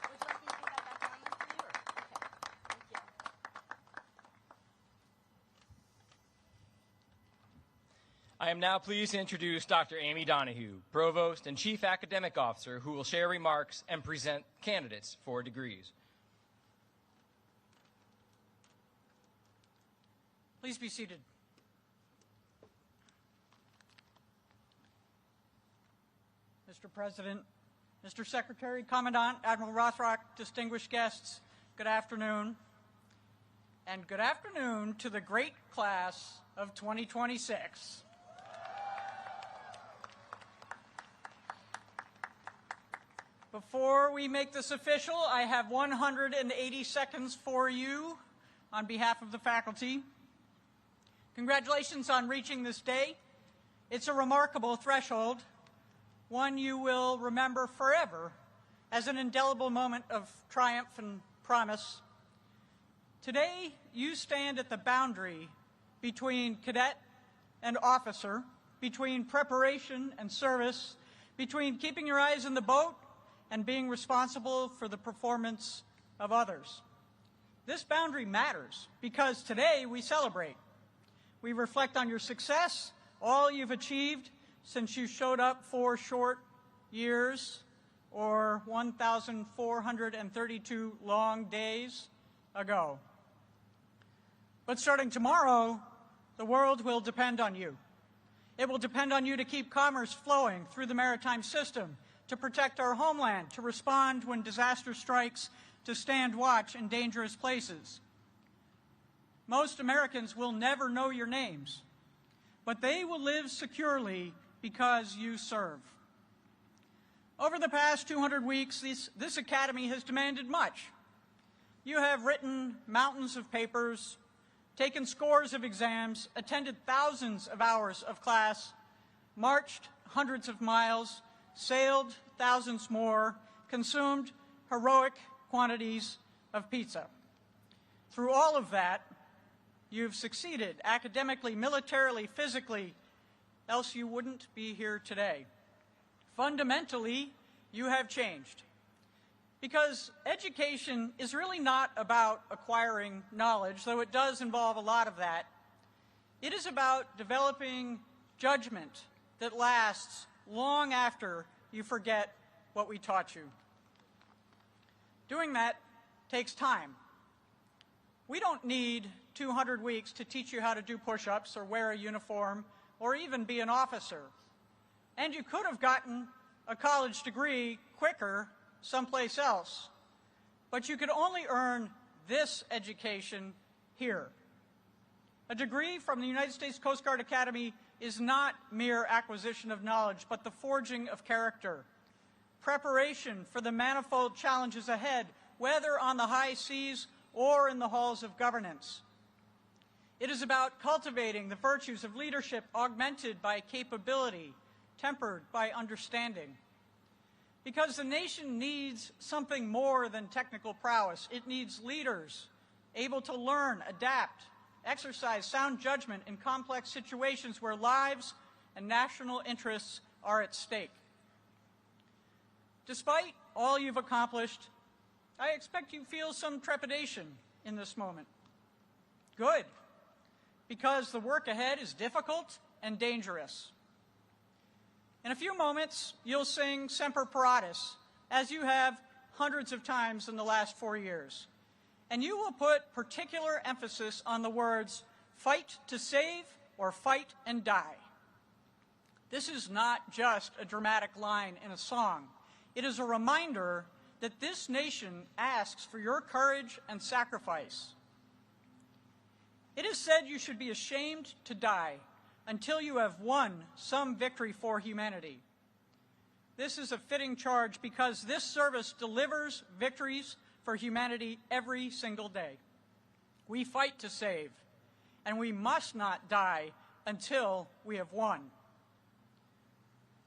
Would you like me to take that back down there for you? Okay. Thank you. I am now pleased to introduce Dr. Amy Donahue, Provost and Chief Academic Officer, who will share remarks and present candidates for degrees. Please be seated. Mr. President, Mr. Secretary, Commandant, Admiral Rothrock, distinguished guests, good afternoon. And good afternoon to the great class of 2026. Before we make this official, I have 180 seconds for you on behalf of the faculty. Congratulations on reaching this day. It's a remarkable threshold, one you will remember forever as an indelible moment of triumph and promise. Today, you stand at the boundary between cadet and officer, between preparation and service, between keeping your eyes in the boat and being responsible for the performance of others. This boundary matters because today we celebrate. We reflect on your success, all you've achieved since you showed up 4 short years or 1,432 long days ago. But starting tomorrow, the world will depend on you. It will depend on you to keep commerce flowing through the maritime system, to protect our homeland, to respond when disaster strikes, to stand watch in dangerous places. Most Americans will never know your names, but they will live securely because you serve. Over the past 200 weeks, this Academy has demanded much. You have written mountains of papers, taken scores of exams, attended thousands of hours of class, marched hundreds of miles, sailed thousands more, consumed heroic quantities of pizza. Through all of that, you've succeeded academically, militarily, physically, else you wouldn't be here today. Fundamentally, you have changed. Because education is really not about acquiring knowledge, though it does involve a lot of that. It is about developing judgment that lasts long after you forget what we taught you. Doing that takes time. We don't need 200 weeks to teach you how to do push-ups or wear a uniform or even be an officer. And you could have gotten a college degree quicker someplace else, but you could only earn this education here. A degree from the United States Coast Guard Academy is not mere acquisition of knowledge, but the forging of character, preparation for the manifold challenges ahead, whether on the high seas or in the halls of governance. It is about cultivating the virtues of leadership augmented by capability, tempered by understanding. Because the nation needs something more than technical prowess. It needs leaders able to learn, adapt, exercise sound judgment in complex situations where lives and national interests are at stake. Despite all you've accomplished, I expect you feel some trepidation in this moment. Good, because the work ahead is difficult and dangerous. In a few moments, you'll sing Semper Paratus, as you have hundreds of times in the last 4 years. And you will put particular emphasis on the words, fight to save or fight and die. This is not just a dramatic line in a song. It is a reminder that this nation asks for your courage and sacrifice. It is said you should be ashamed to die until you have won some victory for humanity. This is a fitting charge because this service delivers victories for humanity every single day. We fight to save, and we must not die until we have won.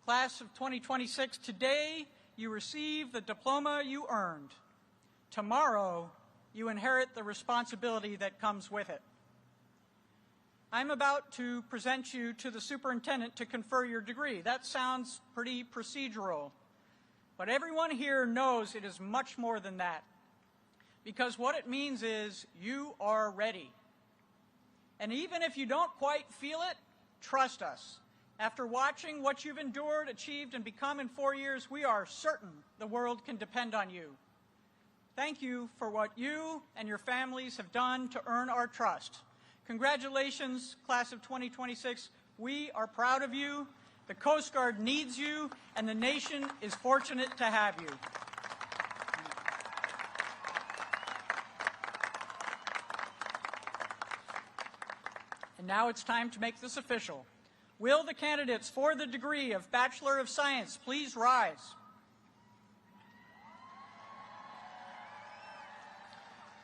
Class of 2026, today you receive the diploma you earned. Tomorrow, you inherit the responsibility that comes with it. I'm about to present you to the superintendent to confer your degree. That sounds pretty procedural, but everyone here knows it is much more than that, because what it means is you are ready. And even if you don't quite feel it, trust us. After watching what you've endured, achieved, and become in 4 years, we are certain the world can depend on you. Thank you for what you and your families have done to earn our trust. Congratulations, class of 2026. We are proud of you. The Coast Guard needs you, and the nation is fortunate to have you. And now it's time to make this official. Will the candidates for the degree of Bachelor of Science please rise?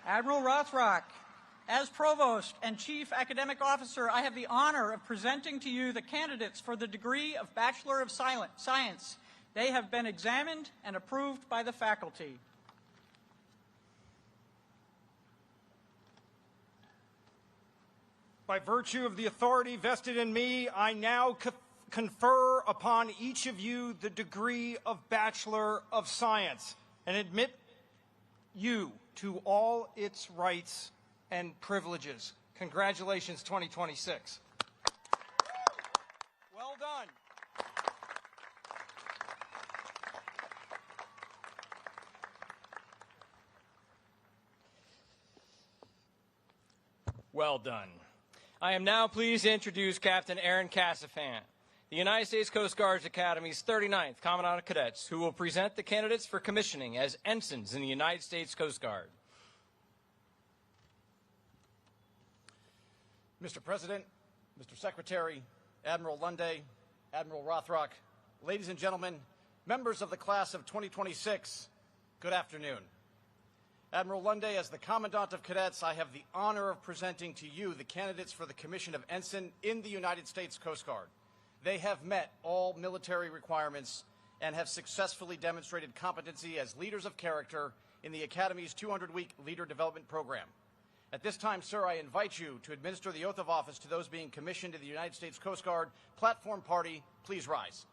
Admiral Rothrock, as Provost and Chief Academic Officer, I have the honor of presenting to you the candidates for the degree of Bachelor of Science. They have been examined and approved by the faculty. By virtue of the authority vested in me, I now confer upon each of you the degree of Bachelor of Science and admit you to all its rights and privileges. Congratulations, 2026. Well done. Well done. I am now pleased to introduce Captain Aaron Cassifant, the United States Coast Guard Academy's 39th Commandant of Cadets, who will present the candidates for commissioning as ensigns in the United States Coast Guard. Mr. President, Mr. Secretary, Admiral Lunde, Admiral Rothrock, ladies and gentlemen, members of the class of 2026, good afternoon. Admiral Lunde, as the Commandant of Cadets, I have the honor of presenting to you the candidates for the commission of ensign in the United States Coast Guard. They have met all military requirements and have successfully demonstrated competency as leaders of character in the Academy's 200-week leader development program. At this time, sir, I invite you to administer the oath of office to those being commissioned to the United States Coast Guard. Platform party, please rise.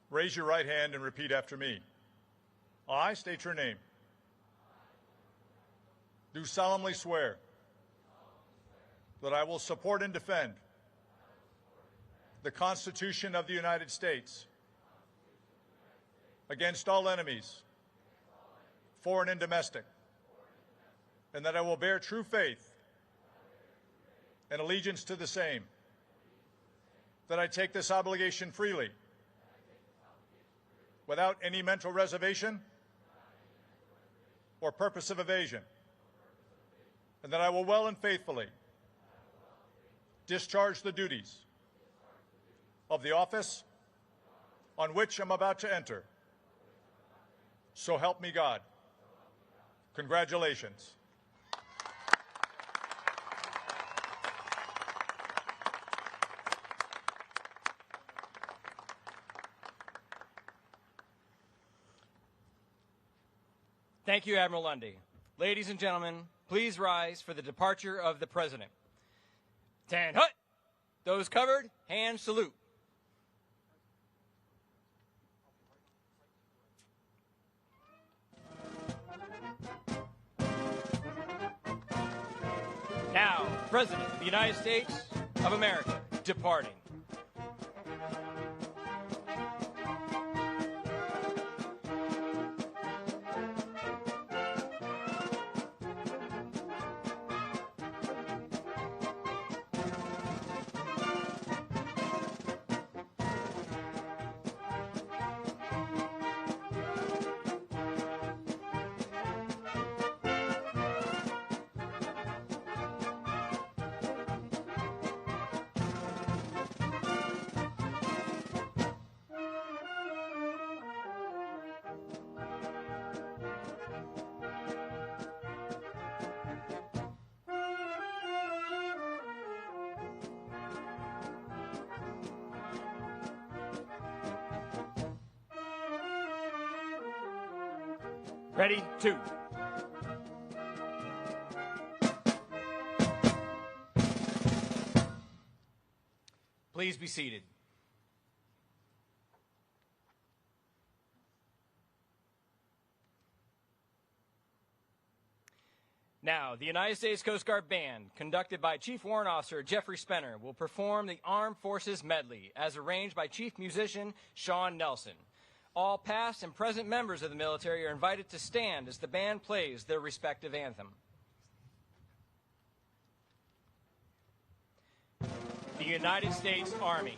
Raise your right hand and repeat after me. I state your name. Do solemnly swear that I will support and defend the Constitution of the United States against all enemies, foreign and domestic, and that I will bear true faith and allegiance to the same, that I take this obligation freely, without any mental reservation or purpose of evasion, and that I will well and faithfully discharge the duties of the office on which I'm about to enter. So help me God. Congratulations. Thank you, Admiral Lundy. Ladies and gentlemen, please rise for the departure of the President. Tan hut! Those covered, hand salute. Now, President of the United States of America, departing. Ready, two. Please be seated. Now, the United States Coast Guard Band, conducted by Chief Warrant Officer Jeffrey Spenner, will perform the Armed Forces Medley as arranged by Chief Musician Sean Nelson. All past and present members of the military are invited to stand as the band plays their respective anthem. The United States Army.